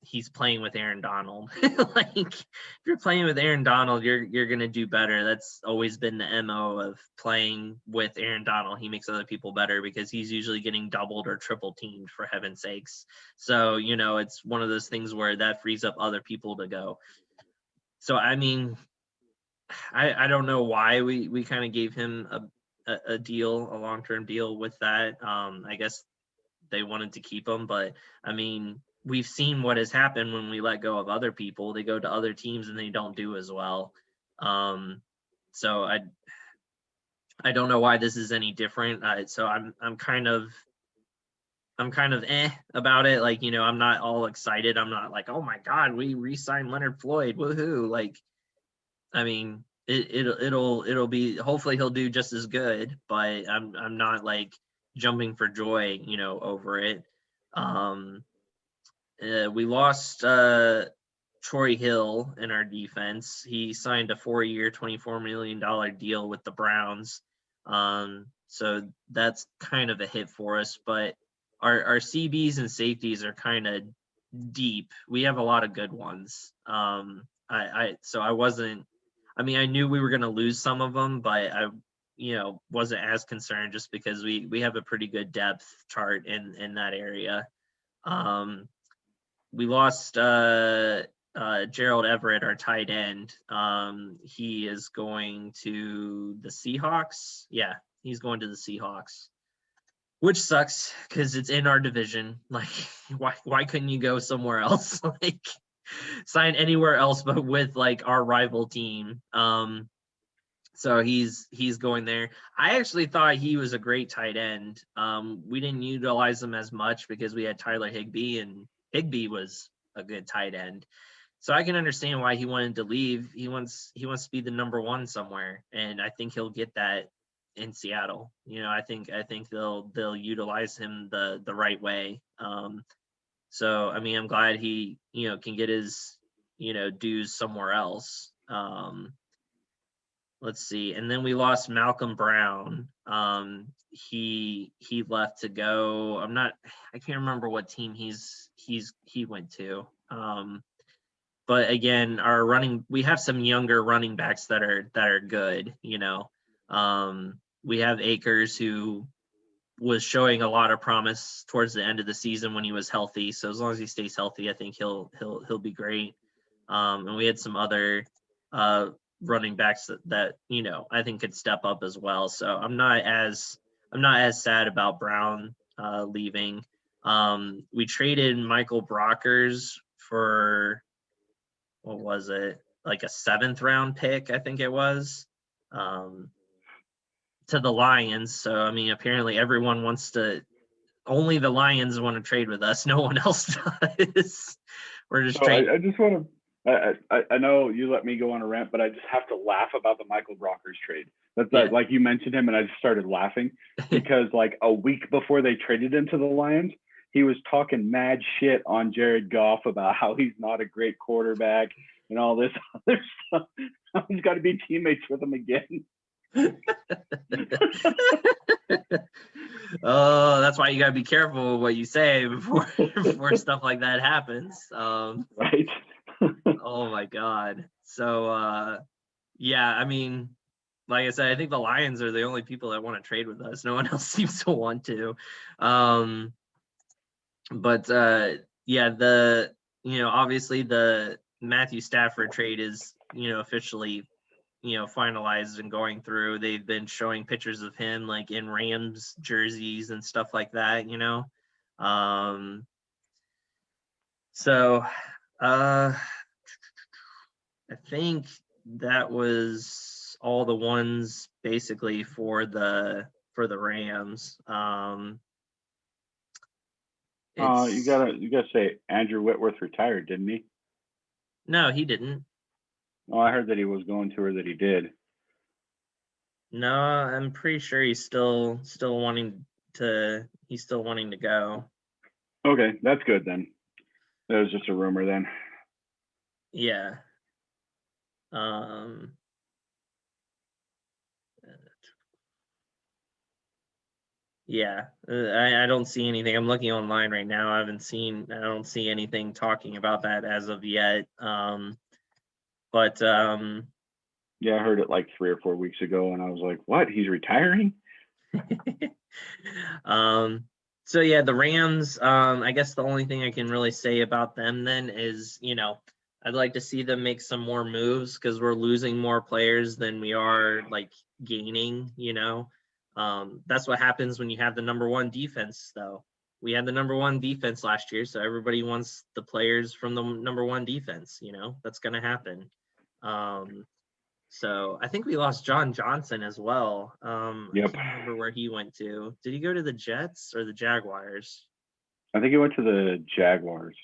he's playing with Aaron Donald. Like, if you're playing with Aaron Donald, you're going to do better. That's always been the MO of playing with Aaron Donald. He makes other people better because he's usually getting doubled or triple teamed, for heaven's sakes. So, it's one of those things where that frees up other people to go. So, I mean, I don't know why we kind of gave him a deal, a long-term deal with that. I guess they wanted to keep him, but I mean, we've seen what has happened when we let go of other people. They go to other teams and they don't do as well. So I don't know why this is any different. So I'm kind of about it. Like, I'm not all excited. I'm not like, oh my God, we re-signed Leonard Floyd. Woohoo. Like, I mean, it'll be, hopefully he'll do just as good, but I'm not like jumping for joy, over it. We lost Troy Hill in our defense. He signed a 4-year, $24 million deal with the Browns. So that's kind of a hit for us, but our CBs and safeties are kind of deep. We have a lot of good ones. So I wasn't. I mean, I knew we were going to lose some of them, but I, wasn't as concerned just because we have a pretty good depth chart in that area. We lost Gerald Everett, our tight end. He is going to the Seahawks. Yeah, he's going to the Seahawks, which sucks because it's in our division. Like, why couldn't you go somewhere else? Like, sign anywhere else but with like our rival team. So he's going there. I actually thought he was a great tight end. We didn't utilize him as much because we had Tyler Higbee, and Higbee was a good tight end. So I can understand why he wanted to leave. He wants to be the number one somewhere, and I think he'll get that in Seattle. I think they'll utilize him the right way. So I mean, I'm glad he can get his dues somewhere else. Let's see, and then we lost Malcolm Brown. He left to go. I can't remember what team he went to. But again, we have some younger running backs that are good. We have Akers, who was showing a lot of promise towards the end of the season when he was healthy. So as long as he stays healthy, I think he'll be great. And we had some other running backs that I think could step up as well. So I'm not as sad about Brown leaving. We traded Michael Brockers for, what was it, like a 7th round pick, I think it was, to the Lions. So I mean, apparently everyone only the Lions want to trade with us. No one else does. We're just trading. I just want to. I know you let me go on a rant, but I just have to laugh about the Michael Brockers trade. Like you mentioned him, and I just started laughing because like a week before they traded him to the Lions, he was talking mad shit on Jared Goff about how he's not a great quarterback and all this other stuff. He's got to be teammates with him again. Oh, that's why you gotta be careful with what you say before stuff like that happens. Right. Oh my God. So yeah, I mean, like I said, I think the Lions are the only people that want to trade with us. No one else seems to want to. But yeah, obviously the Matthew Stafford trade is officially finalized and going through. They've been showing pictures of him like in Rams jerseys and stuff like that, so I think that was all the ones basically for the Rams. You gotta say Andrew Whitworth retired, didn't he? No, he didn't. Oh, I heard that he was going to, or that he did. No, I'm pretty sure he's still wanting to go. Okay, that's good then. That was just a rumor then. Yeah. Yeah, I don't see anything. I'm looking online right now. I don't see anything talking about that as of yet. But yeah, I heard it like 3 or 4 weeks ago, and I was like, "What? He's retiring?" So yeah, the Rams. I guess the only thing I can really say about them then is, I'd like to see them make some more moves because we're losing more players than we are like gaining. That's what happens when you have the number one defense, though. We had the number one defense last year, so everybody wants the players from the number one defense. That's going to happen. So I think we lost John Johnson as well. Yep. I can't remember where he went to. Did he go to the Jets or the Jaguars? I think he went to the Jaguars.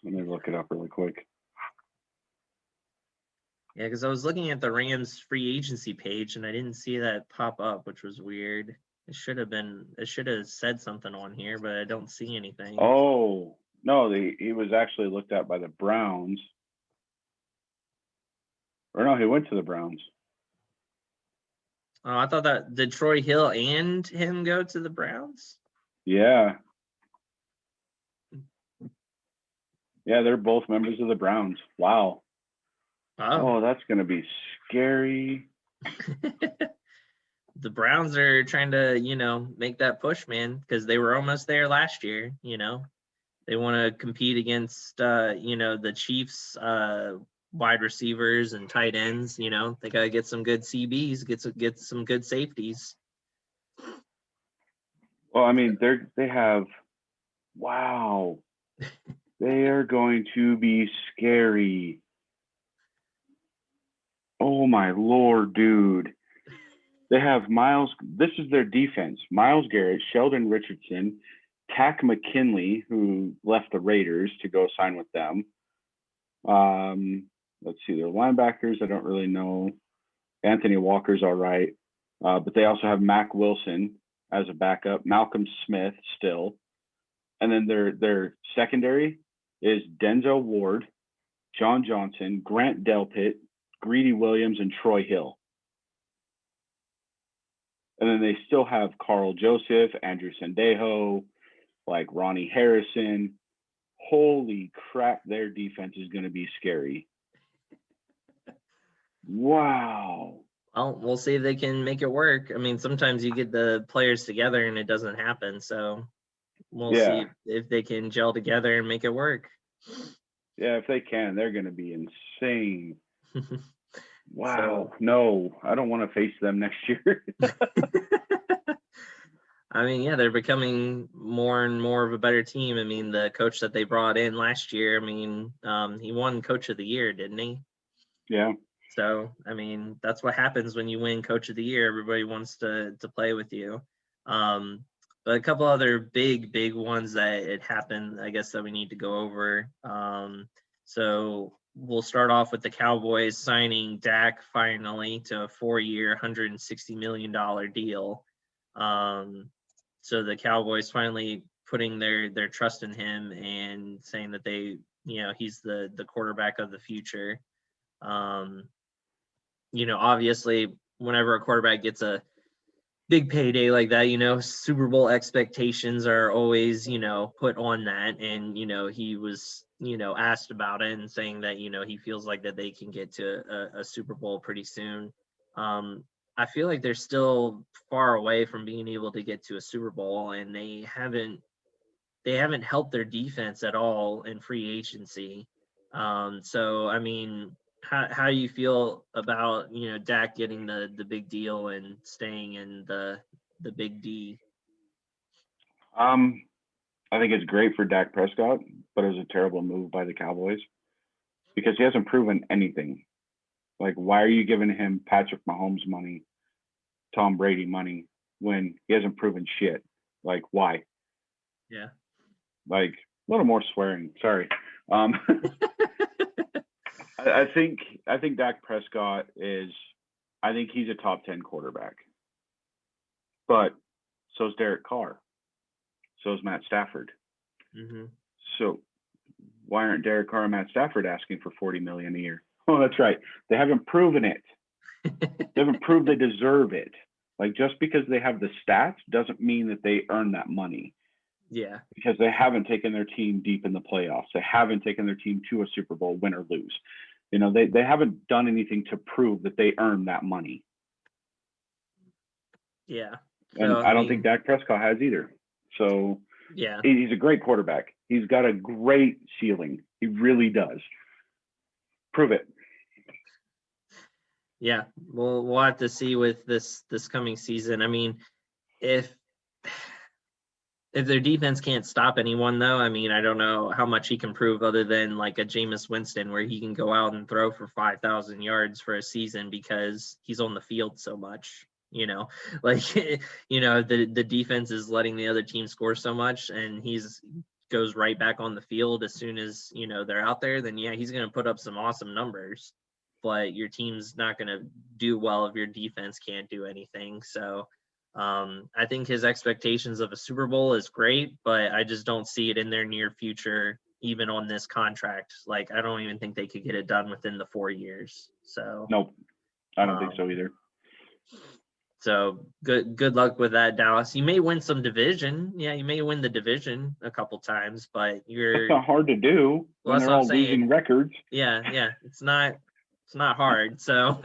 Let me look it up really quick. Yeah, because I was looking at the Rams free agency page and I didn't see that pop up, which was weird. It should have said something on here, but I don't see anything. Oh, no, he was actually looked at by the Browns. Or no, he went to the Browns. Oh, I thought that did Troy Hill and him go to the Browns? Yeah. Yeah, they're both members of the Browns. Wow. Oh, Oh, that's gonna be scary. the Browns are trying to, make that push, man, because they were almost there last year. They want to compete against, the Chiefs, wide receivers and tight ends. They got to get some good CBs, get some good safeties. Well, I mean, they have. Wow. They are going to be scary. Oh my Lord, dude. They have Miles. This is their defense. Miles Garrett, Sheldon Richardson, Tack McKinley, who left the Raiders to go sign with them. Let's see, their linebackers. I don't really know. Anthony Walker's all right, but they also have Mac Wilson as a backup. Malcolm Smith still, and then their secondary is Denzel Ward, John Johnson, Grant Delpit, Greedy Williams, and Troy Hill. And then they still have Carl Joseph, Andrew Sendejo, like Ronnie Harrison. Holy crap, their defense is going to be scary. Wow. Well, we'll see if they can make it work. I mean, sometimes you get the players together and it doesn't happen. So we'll see if they can gel together and make it work. Yeah, if they can, they're going to be insane. Wow. No, I don't want to face them next year. I mean, yeah, they're becoming more and more of a better team. I mean, the coach that they brought in last year, I mean, he won Coach of the Year, didn't he? Yeah. So, I mean, that's what happens when you win Coach of the Year. Everybody wants to play with you. But a couple other big ones that it happened, I guess, that we need to go over. So we'll start off with the Cowboys signing Dak finally to a 4-year, $160 million deal. So the Cowboys finally putting their trust in him and saying that he's the quarterback of the future. Obviously, whenever a quarterback gets a big payday like that, Super Bowl expectations are always, put on that. And, he was, asked about it and saying that, he feels like that they can get to a Super Bowl pretty soon. I feel like they're still far away from being able to get to a Super Bowl, and they haven't helped their defense at all in free agency. So, I mean, how do you feel about Dak getting the big deal and staying in the big D? I think it's great for Dak Prescott, but it was a terrible move by the Cowboys because he hasn't proven anything. Like, why are you giving him Patrick Mahomes money, Tom Brady money, when he hasn't proven shit? Like, why? Yeah. Like, a little more swearing. Sorry. I think Dak Prescott I think he's a top 10 quarterback. But so is Derek Carr. So is Matt Stafford. Mm-hmm. So why aren't Derek Carr and Matt Stafford asking for $40 million a year? Oh, that's right. They haven't proven it. They haven't proved they deserve it. Like, just because they have the stats doesn't mean that they earn that money. Yeah. Because they haven't taken their team deep in the playoffs. They haven't taken their team to a Super Bowl, win or lose. They haven't done anything to prove that they earn that money. Yeah. And I don't think Dak Prescott has either. So yeah, he's a great quarterback. He's got a great ceiling. He really does. Prove it. Yeah, we'll have to see with this coming season. I mean, if their defense can't stop anyone, though, I mean, I don't know how much he can prove other than like a Jameis Winston, where he can go out and throw for 5,000 yards for a season because he's on the field so much. Like the defense is letting the other team score so much, and goes right back on the field as soon as they're out there. Then he's going to put up some awesome numbers. But your team's not going to do well if your defense can't do anything. So I think his expectations of a Super Bowl is great, but I just don't see it in their near future, even on this contract. Like, I don't even think they could get it done within the 4 years. So nope, I don't think so either. So good luck with that, Dallas. You may win some division. Yeah, you may win the division a couple times, but It's you're not hard to do well, when that's they're what I'm all losing saying. records. Yeah, it's not hard. So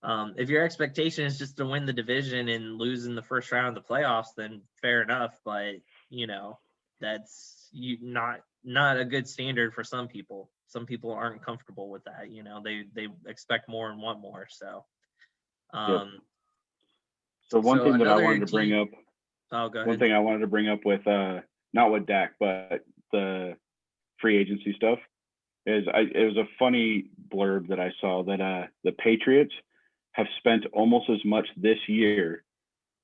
if your expectation is just to win the division and lose in the first round of the playoffs, then fair enough. But that's not a good standard for some people. Some people aren't comfortable with that. They expect more and want more. So Yep. So one so thing that I another wanted to bring team. up, Oh, go one ahead. thing I wanted to bring up with not with Dak, but the free agency stuff is it was a funny blurb that I saw that the Patriots have spent almost as much this year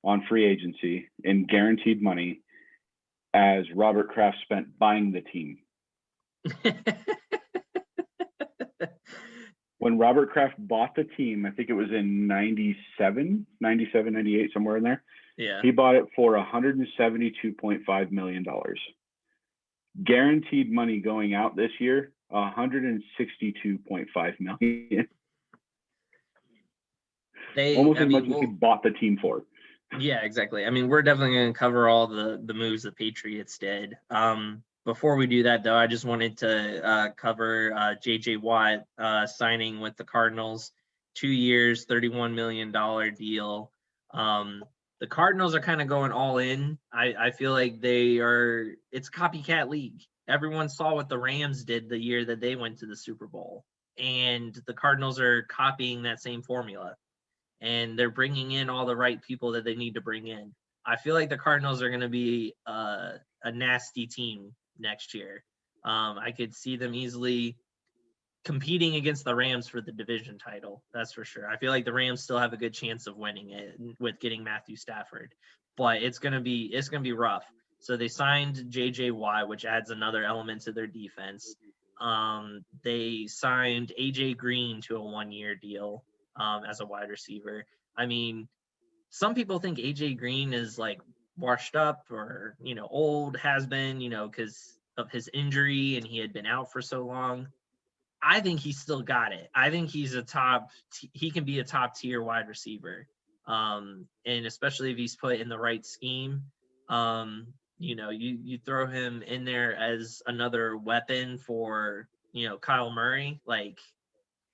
on free agency in guaranteed money as Robert Kraft spent buying the team. When Robert Kraft bought the team, I think it was in 97, 98, somewhere in there. Yeah. He bought it for $172.5 million. Guaranteed money going out this year, $162.5 million. Almost as much as he bought the team for. Yeah, exactly. I mean, we're definitely going to cover all the moves the Patriots did. Before we do that, though, I just wanted to cover JJ Watt signing with the Cardinals, 2 years, $31 million deal. The Cardinals are kind of going all in. I feel like it's a copycat league. Everyone saw what the Rams did the year that they went to the Super Bowl, and the Cardinals are copying that same formula. And they're bringing in all the right people that they need to bring in. I feel like the Cardinals are going to be a nasty team next year. I could see them easily competing against the Rams for the division title. That's for sure. I feel like the Rams still have a good chance of winning it with getting Matthew Stafford, but it's going to be rough. So they signed JJ Watt, which adds another element to their defense. They signed AJ Green to a 1-year deal as a wide receiver. I mean, some people think AJ Green is like washed up or, old, has been, because of his injury and he had been out for so long. I think he's still got it. I think he can be a top tier wide receiver. And especially if he's put in the right scheme, you throw him in there as another weapon for, Kyle Murray, like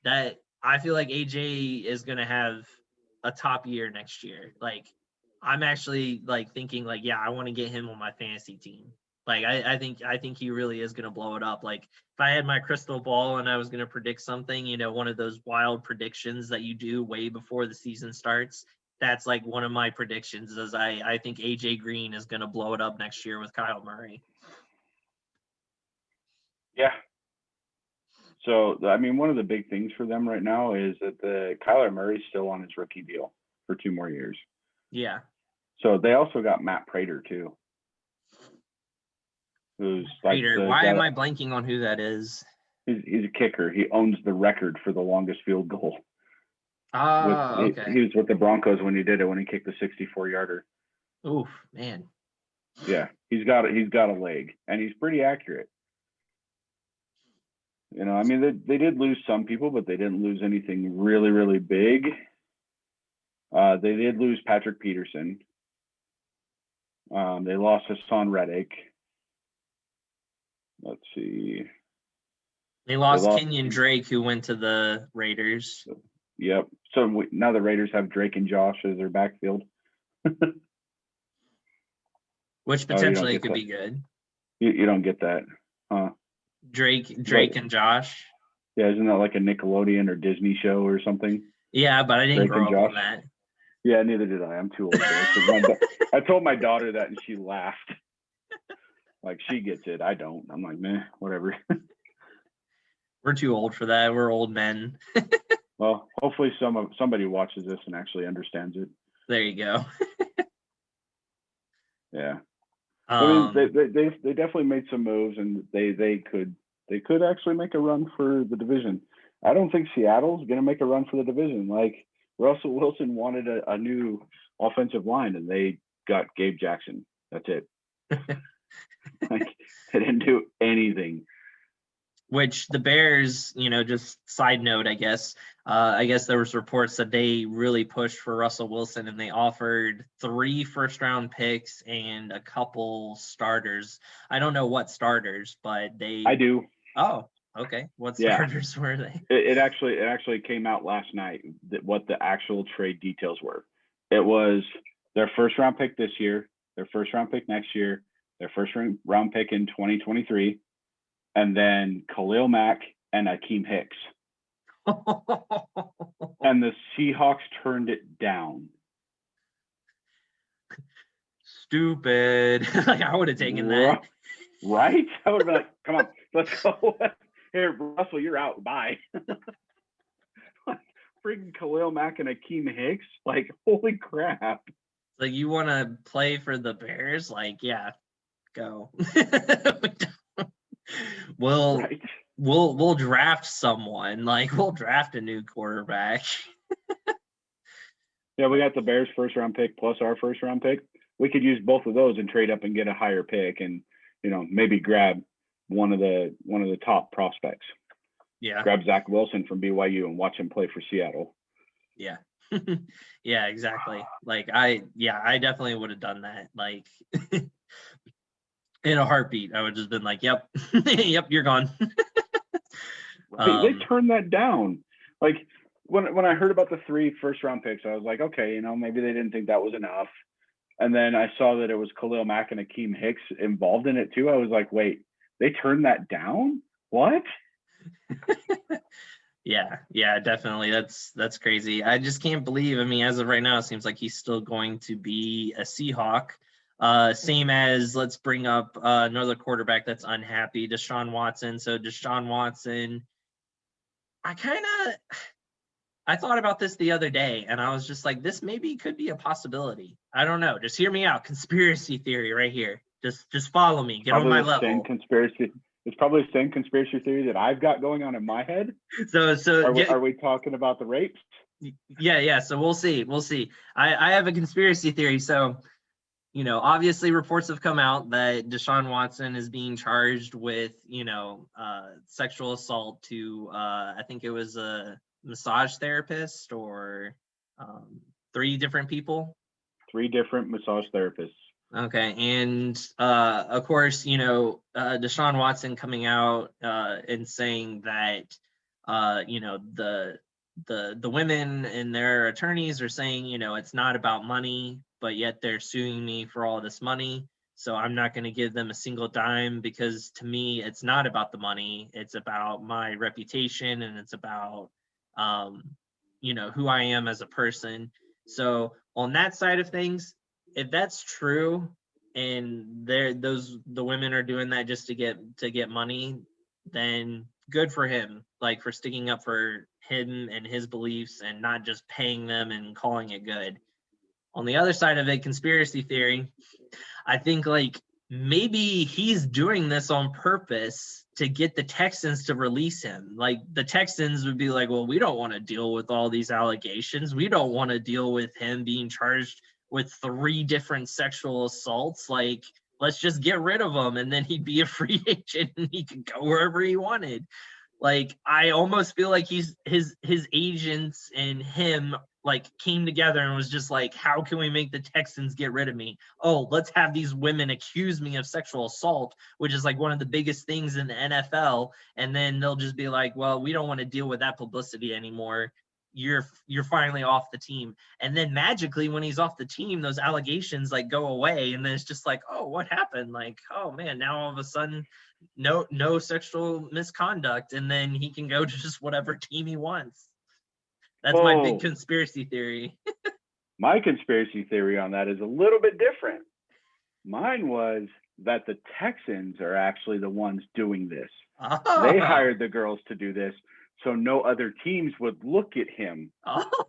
that. I feel like AJ is going to have a top year next year. Like, I'm actually like thinking like, yeah, I want to get him on my fantasy team. Like, I think he really is going to blow it up. Like, if I had my crystal ball and I was going to predict something, one of those wild predictions that you do way before the season starts, that's like one of my predictions is I think AJ Green is going to blow it up next year with Kyle Murray. Yeah. So, I mean, one of the big things for them right now is that the Kyler Murray's still on his rookie deal for 2 more years. Yeah. So they also got Matt Prater too. Who's Prater. Why am I blanking on who that is? He's a kicker. He owns the record for the longest field goal. Okay. He was with the Broncos when he did it, when he kicked the 64-yarder. Oof, man. Yeah, he's got a leg, and he's pretty accurate. I mean, they did lose some people, but they didn't lose anything really, really big. They did lose Patrick Peterson. They lost Hassan Reddick. Let's see. They lost Kenyon Drake, who went to the Raiders. Yep. So now the Raiders have Drake and Josh as their backfield. Which potentially could be good. You don't get that, huh? Drake and Josh. Yeah, isn't that like a Nickelodeon or Disney show or something? Yeah, but I didn't grow up on that. Yeah, neither did I. I'm too old for it. I told my daughter that and she laughed. Like, she gets it. I don't. I'm like, meh, whatever. We're too old for that. We're old men. Well, hopefully somebody watches this and actually understands it. There you go. Yeah. I mean, they definitely made some moves, and they could actually make a run for the division. I don't think Seattle's going to make a run for the division. Like, Russell Wilson wanted a new offensive line, and they got Gabe Jackson. That's it. Like, they didn't do anything. Which the Bears, just side note, I guess, I guess there was reports that they really pushed for Russell Wilson and they offered 3 first-round picks and a couple starters. I don't know what starters, but I do. Oh, okay. What Yeah. starters were they? It actually came out last night that what the actual trade details were. It was their first round pick this year, their first round pick next year, their first round pick in 2023, and then Khalil Mack and Akeem Hicks. And the Seahawks turned it down. Stupid. Like, I would have taken that. Right? I would have been like, come on, let's go. Here, Russell, you're out. Bye. Freaking Khalil Mack and Akeem Hicks. Like, holy crap. Like, you want to play for the Bears? Like, yeah, go. Right. We'll draft someone. Like, we'll draft a new quarterback. Yeah, we got the Bears first round pick plus our first round pick. We could use both of those and trade up and get a higher pick and, you know, maybe grab one of the top prospects. Yeah. Grab Zach Wilson from BYU and watch him play for Seattle. Yeah. Yeah, exactly. Like, I definitely would have done that. Like, in a heartbeat, I would just been like, yep, yep, you're gone. They turned that down. Like, when I heard about the 3 first round picks, I was like, okay, you know, maybe they didn't think that was enough. And then I saw that it was Khalil Mack and Akeem Hicks involved in it too. I was like, wait, they turned that down? What? Yeah, definitely. That's crazy. I just can't believe. I mean, as of right now, it seems like he's still going to be a Seahawk. Same as, let's bring up another quarterback that's unhappy, Deshaun Watson. So Deshaun Watson, I thought about this the other day, and I was just like, this maybe could be a possibility. I don't know. Just hear me out. Conspiracy theory right here. Just follow me. Get on my level. It's probably the same conspiracy theory that I've got going on in my head. So are we talking about the rapes? Yeah. So we'll see. I have a conspiracy theory. So, you know, obviously reports have come out that Deshaun Watson is being charged with, you know, sexual assault to, I think it was a massage therapist or 3 different people. 3 different massage therapists. Okay, and of course, you know, Deshaun Watson coming out and saying that, you know, the women and their attorneys are saying, you know, it's not about money, but yet they're suing me for all this money. So I'm not going to give them a single dime because to me, it's not about the money. It's about my reputation and it's about, you know, who I am as a person. So on that side of things, if that's true and the women are doing that just to get money, then good for him, like for sticking up for him and his beliefs and not just paying them and calling it good. On the other side of it, conspiracy theory, I think like maybe he's doing this on purpose to get the Texans to release him. Like the Texans would be like, well, we don't want to deal with all these allegations. We don't want to deal with him being charged with 3 different sexual assaults. Like, let's just get rid of him and then he'd be a free agent and he could go wherever he wanted. Like, I almost feel like his agents and him like came together and was just like, how can we make the Texans get rid of me? Oh, let's have these women accuse me of sexual assault, which is like one of the biggest things in the NFL. And then they'll just be like, well, we don't want to deal with that publicity anymore. You're finally off the team. And then magically when he's off the team, those allegations like go away. And then it's just like, oh, what happened? Like, oh man, now all of a sudden, no sexual misconduct. And then he can go to just whatever team he wants. That's my big conspiracy theory. My conspiracy theory on that is a little bit different. Mine was that the Texans are actually the ones doing this. Oh. They hired the girls to do this, so no other teams would look at him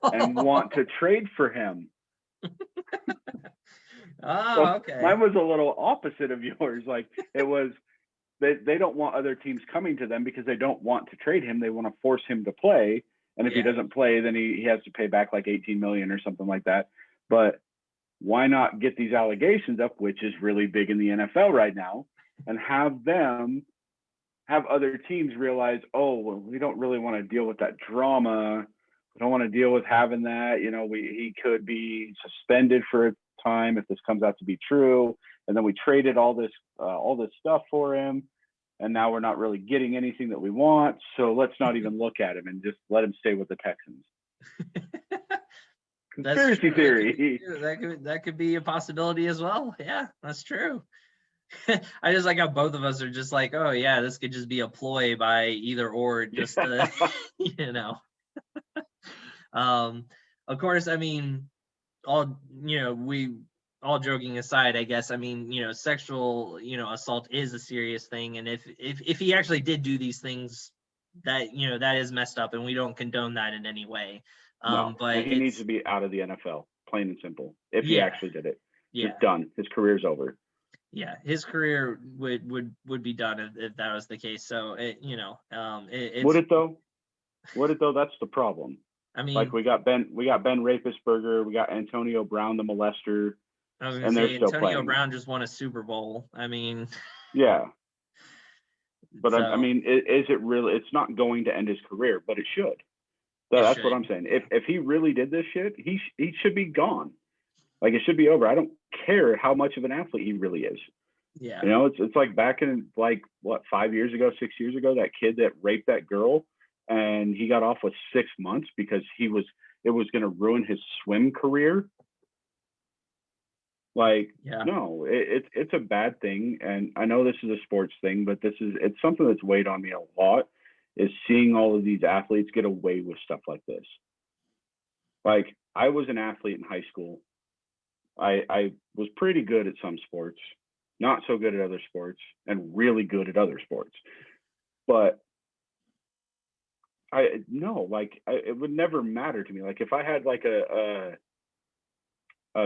and want to trade for him. Okay. Mine was a little opposite of yours. Like it was, they don't want other teams coming to them because they don't want to trade him. They want to force him to play. And if he doesn't play, then he has to pay back like $18 million or something like that. But why not get these allegations up, which is really big in the NFL right now, and have other teams realize, oh, well, we don't really want to deal with that drama. I don't want to deal with having that. You know, he could be suspended for a time if this comes out to be true. And then we traded all this stuff for him, and now we're not really getting anything that we want. So let's not even look at him and just let him stay with the Texans. Conspiracy theory. That could be a possibility as well. Yeah, that's true. I just like how both of us are just like, oh yeah, this could just be a ploy by either or, just to, you know. Of course, I mean, all joking aside, I guess, I mean, sexual, assault is a serious thing, and if he actually did do these things, that that is messed up, and we don't condone that in any way. No, but and he needs to be out of the NFL, plain and simple. If he actually did it, just done. His career's over. Yeah, his career would be done if that was the case. So would it though? Would it though? That's the problem. I mean, like we got Ben Roethlisberger, we got Antonio Brown, the molester. I was going to say Antonio Brown just won a Super Bowl. I mean, yeah. But I mean, is it really? It's not going to end his career, but it should. That's what I'm saying. If he really did this shit, he should be gone. Like, it should be over. I don't care how much of an athlete he really is. Yeah. You know, it's like back in, like, what, 5 years ago, 6 years ago, that kid that raped that girl, and he got off with 6 months because it was going to ruin his swim career. Like, no, it's a bad thing. And I know this is a sports thing, but it's something that's weighed on me a lot, is seeing all of these athletes get away with stuff like this. Like, I was an athlete in high school. I was pretty good at some sports, not so good at other sports, and really good at other sports. But it would never matter to me. Like, if I had like a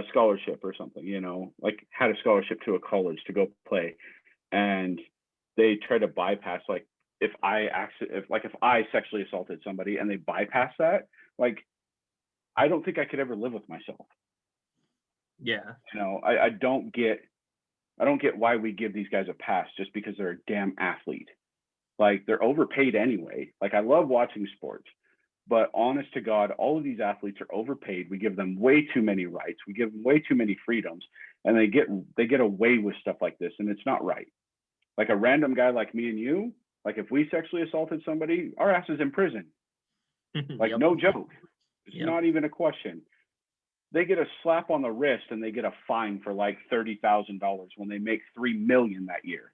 scholarship or something, like had a scholarship to a college to go play, and they try to bypass, like, if I sexually assaulted somebody and they bypass that, like, I don't think I could ever live with myself. Yeah. I don't get why we give these guys a pass just because they're a damn athlete. Like, they're overpaid anyway. Like, I love watching sports, but honest to God, all of these athletes are overpaid. We give them way too many rights. We give them way too many freedoms, and they get away with stuff like this, and it's not right. Like, a random guy like me and you, like, if we sexually assaulted somebody, our ass is in prison. Like, no joke. It's not even a question. They get a slap on the wrist and they get a fine for like $30,000 when they make $3 million that year.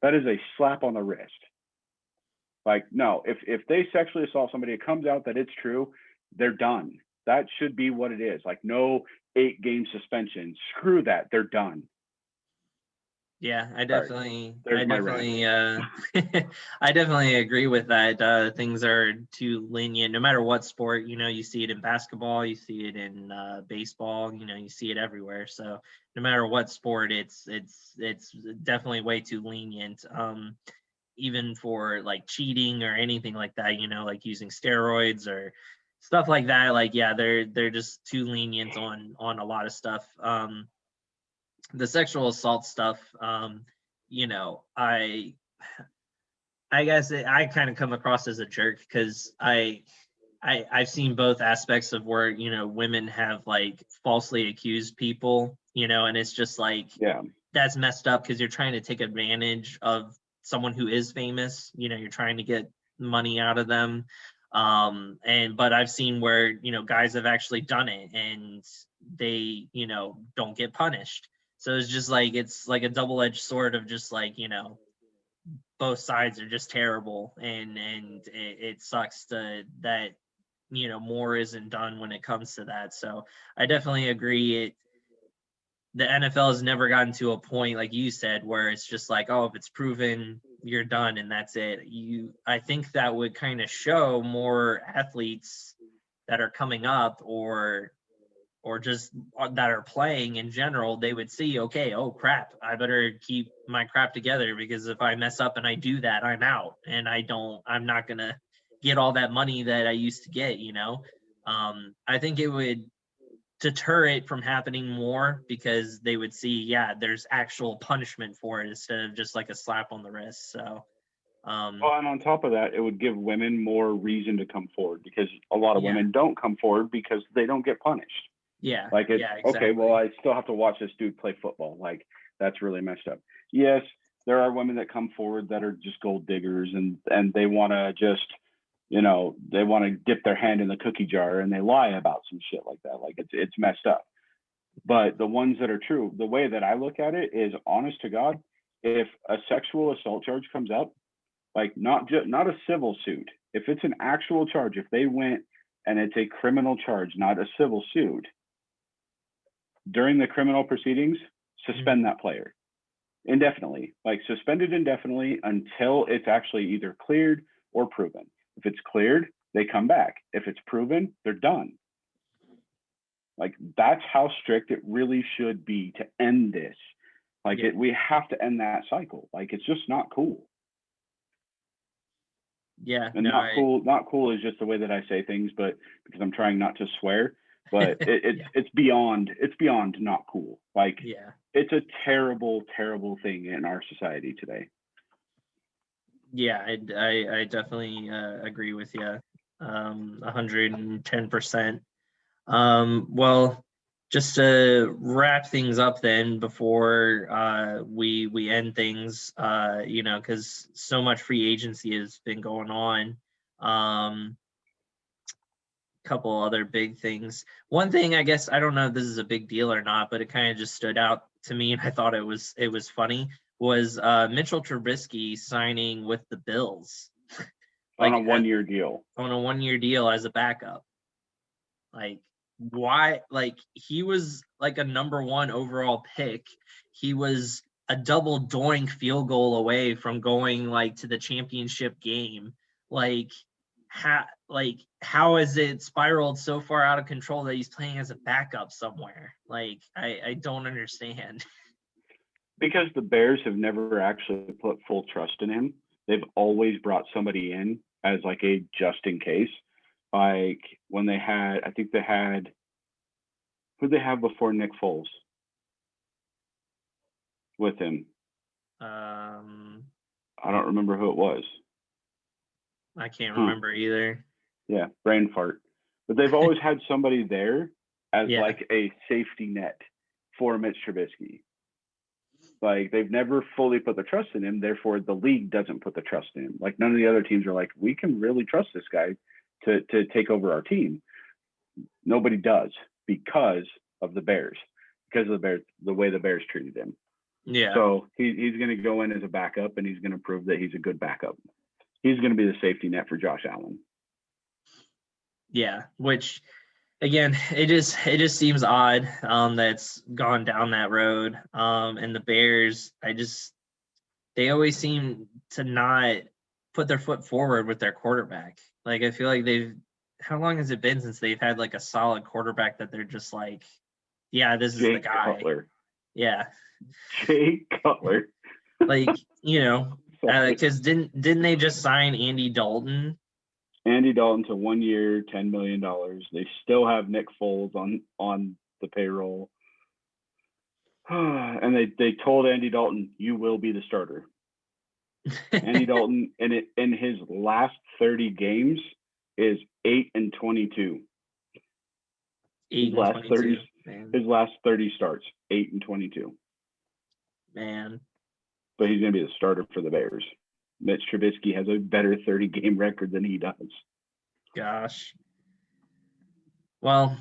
That is a slap on the wrist. Like, no, if they sexually assault somebody, it comes out that it's true, they're done. That should be what it is. Like, no 8-game suspension. Screw that. They're done. Yeah, I definitely agree with that. Things are too lenient, no matter what sport. You see it in basketball, you see it in baseball. You see it everywhere. So no matter what sport, it's definitely way too lenient. Even for like cheating or anything like that. Like using steroids or stuff like that. Like, yeah, they're just too lenient on a lot of stuff. The sexual assault stuff, I guess I kind of come across as a jerk because I've seen both aspects of where, women have like falsely accused people, and it's just like, that's messed up because you're trying to take advantage of someone who is famous. You're trying to get money out of them. But I've seen where, guys have actually done it and they, don't get punished. So it's like a double-edged sword of just like, both sides are just terrible, and it sucks that more isn't done when it comes to that. So I definitely agree. The NFL has never gotten to a point, like you said, where it's just like, oh, if it's proven, you're done and that's it. I think that would kind of show more athletes that are coming up or just that are playing in general. They would see, okay, oh crap, I better keep my crap together, because if I mess up and I do that, I'm out, and I'm not gonna get all that money that I used to get. I think it would deter it from happening more, because they would see, yeah, there's actual punishment for it instead of just like a slap on the wrist. So Well, and on top of that, it would give women more reason to come forward because a lot of Yeah. women don't come forward because they don't get punished. Yeah. Like it's yeah, exactly. okay, well, I still have to watch this dude play football. Like that's really messed up. Yes, there are women that come forward that are just gold diggers and they want to just, they want to dip their hand in the cookie jar and they lie about some shit like that. Like it's messed up. But the ones that are true, the way that I look at it is honest to God, if a sexual assault charge comes up, like not a civil suit, if it's an actual charge, if they went and it's a criminal charge, not a civil suit, during the criminal proceedings, suspend that player indefinitely, like suspended indefinitely until it's actually either cleared or proven. If it's cleared, they come back. If it's proven, they're done. Like that's how strict it really should be to end this. Like we have to end that cycle. Like it's just not cool. Yeah. And not cool is just the way that I say things, but because I'm trying not to swear, but it's beyond not cool. Like it's a terrible, terrible thing in our society today. Yeah, I definitely agree with you 110%. Well, just to wrap things up then before we end things, because so much free agency has been going on. Couple other big things. One thing, I guess, I don't know if this is a big deal or not, but it kind of just stood out to me and I thought it was funny, was Mitchell Trubisky signing with the Bills. On a 1-year deal. On a 1-year deal as a backup. Like, why? Like, he was like a number 1 overall pick. He was a double doink field goal away from going like to the championship game. Like, how has it spiraled so far out of control that he's playing as a backup somewhere? Like, I don't understand. Because the Bears have never actually put full trust in him. They've always brought somebody in as like a just in case. Like when they had, I think they had, who'd they have before Nick Foles with him? I don't remember who it was. I can't remember either. Yeah, brain fart. But they've always had somebody there as like a safety net for Mitch Trubisky. Like they've never fully put the trust in him. Therefore, the league doesn't put the trust in him. Like none of the other teams are like, we can really trust this guy to take over our team. Nobody does because of the Bears, because of the Bears, the way the Bears treated him. Yeah. So he's going to go in as a backup, and he's going to prove that he's a good backup. He's going to be the safety net for Josh Allen. Yeah, which again, it just seems odd that's gone down that road. And the Bears, they always seem to not put their foot forward with their quarterback. Like I feel like how long has it been since they've had like a solid quarterback that they're just like, yeah, this is the guy. Cutler. Yeah. Jay Cutler. Like, because didn't they just sign Andy Dalton? Andy Dalton to 1 year, $10 million. They still have Nick Foles on the payroll. And they told Andy Dalton, you will be the starter. Andy Dalton in his last 30 games is 8-22. His last 30 starts, 8-22. Man. But he's gonna be the starter for the Bears. Mitch Trubisky has a better 30-game record than he does. Gosh. Well,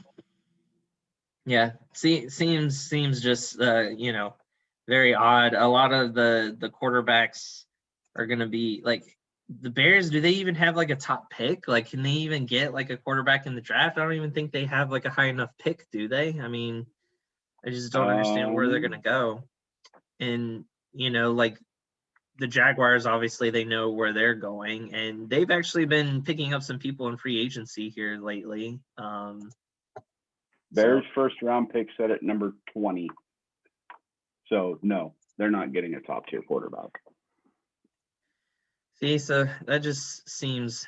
yeah. Seems just very odd. A lot of the quarterbacks are gonna be like the Bears. Do they even have like a top pick? Like, can they even get like a quarterback in the draft? I don't even think they have like a high enough pick, do they? I mean, I just don't understand where they're gonna go. And like the Jaguars, obviously they know where they're going, and they've actually been picking up some people in free agency here lately. Bears first round pick set at number 20. So no, they're not getting a top tier quarterback. See, so that just seems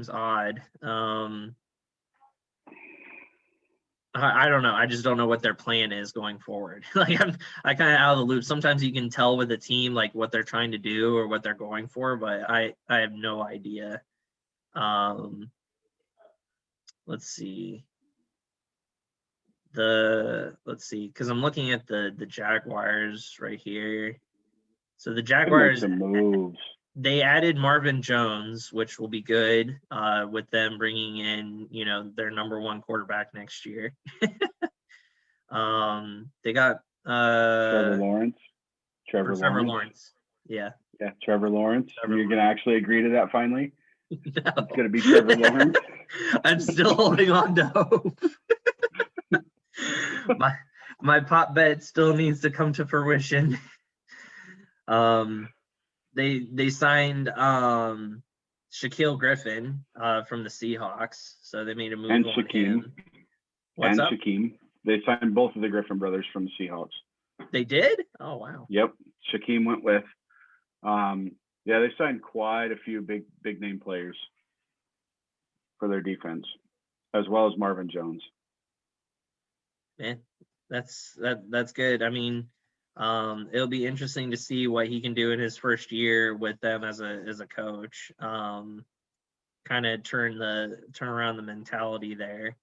odd. I don't know. I just don't know what their plan is going forward. Like I kind of out of the loop. Sometimes you can tell with a team like what they're trying to do or what they're going for, but I have no idea. Let's see. Let's see, because I'm looking at the Jaguars right here. So the Could make Jaguars, some moves. they added Marvin Jones, which will be good with them bringing in, their number one quarterback next year. They got Trevor Lawrence. Trevor Lawrence. Yeah. Yeah, Trevor Lawrence. Trevor You're gonna actually agree to that finally? No. It's gonna be Trevor Lawrence. I'm still holding on to hope. my pop bet still needs to come to fruition. They signed Shaquille Griffin from the Seahawks, so they made a move And on Shaquem. him. What's And up? Shaquem. They signed both of the Griffin brothers from the Seahawks. They did? Oh wow. Yep. Shaquem went with. Yeah, they signed quite a few big name players for their defense, as well as Marvin Jones. Man, that's good. I mean, it'll be interesting to see what he can do in his first year with them as a coach. Kind of turn around the mentality there.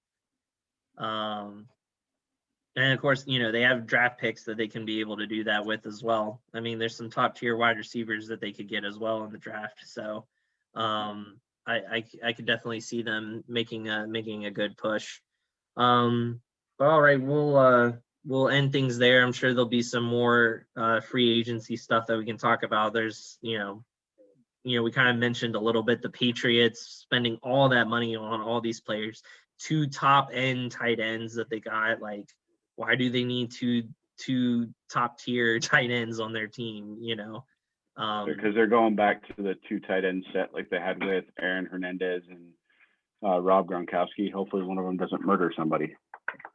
And of course, they have draft picks that they can be able to do that with as well. I mean, there's some top tier wide receivers that they could get as well in the draft. So I could definitely see them making a good push. But all right, we'll end things there. I'm sure there'll be some more free agency stuff that we can talk about. There's we kind of mentioned a little bit the Patriots spending all that money on all these players, 2 top end tight ends that they got. Like, why do they need two top tier tight ends on their team? Because they're going back to the 2 tight end set like they had with Aaron Hernandez and Rob Gronkowski. Hopefully one of them doesn't murder somebody.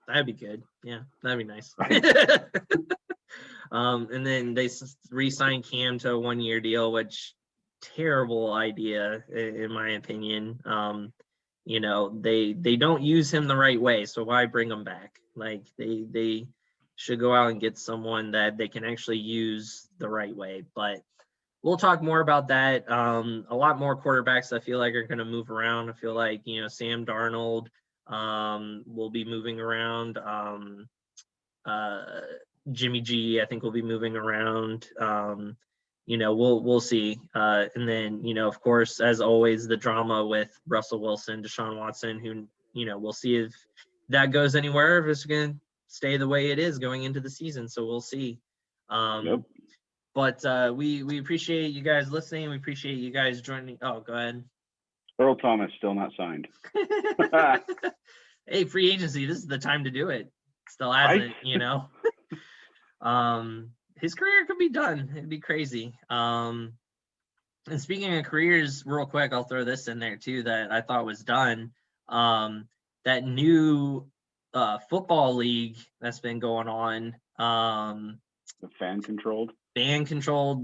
That'd be good. Yeah, that'd be nice. And then they re-signed Cam to a 1-year deal, which terrible idea in my opinion. They don't use him the right way, so why bring him back? Like they should go out and get someone that they can actually use the right way. But we'll talk more about that. A lot more quarterbacks I feel like are going to move around. I feel like Sam Darnold will be moving around. Jimmy G I think will be moving around. We'll see. And then, of course, as always, the drama with Russell Wilson, Deshaun Watson, who, we'll see if that goes anywhere, if it's going to stay the way it is going into the season. So we'll see. Yep. But we appreciate you guys listening. We appreciate you guys joining. Oh, go ahead. Earl Thomas still not signed. Hey, free agency. This is the time to do it. Still hasn't, his career could be done. It'd be crazy. And speaking of careers, real quick, I'll throw this in there too that I thought was done. That new football league that's been going on. The fan controlled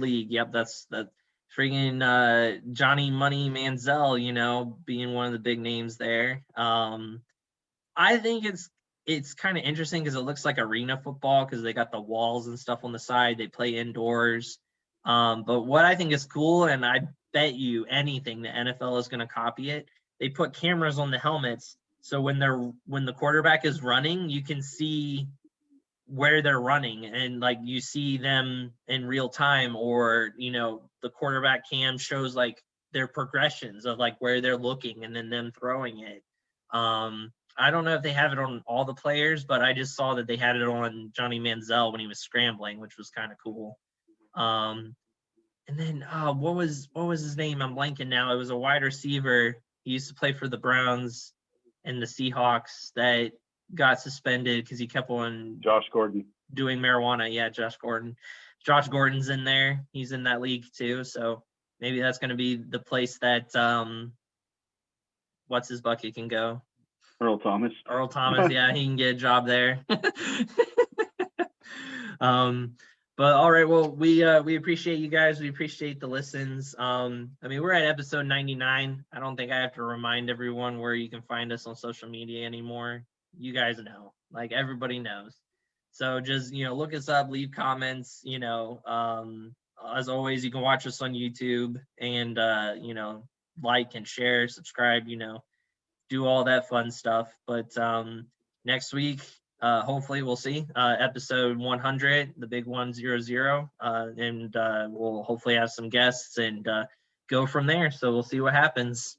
league. Yep, that's freaking Johnny Money Manziel, being one of the big names there. I think it's kind of interesting because it looks like arena football because they got the walls and stuff on the side. They play indoors. But what I think is cool, and I bet you anything the NFL is going to copy it, they put cameras on the helmets. So when the quarterback is running, you can see where they're running and like you see them in real time, or the quarterback cam shows like their progressions of like where they're looking and then them throwing it. I don't know if they have it on all the players, but I just saw that they had it on Johnny Manziel when he was scrambling, which was kind of cool. And then what was his name? I'm blanking now. It was a wide receiver. He used to play for the Browns and the Seahawks that got suspended because he kept on Josh Gordon doing marijuana. Yeah, Josh Gordon. Josh Gordon's in there. He's in that league too. So maybe that's going to be the place that what's his bucket can go. Earl Thomas, yeah, he can get a job there. But all right, well, we appreciate you guys. We appreciate the listens. I mean, we're at episode 99. I don't think I have to remind everyone where you can find us on social media anymore. You guys know. Like everybody knows. So just, look us up, leave comments, as always, you can watch us on YouTube and, like and share, subscribe, do all that fun stuff. But next week, hopefully we'll see episode 100, the big 100, and we'll hopefully have some guests and go from there. So we'll see what happens.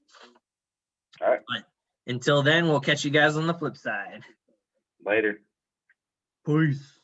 All right. But until then, we'll catch you guys on the flip side. Later. Peace.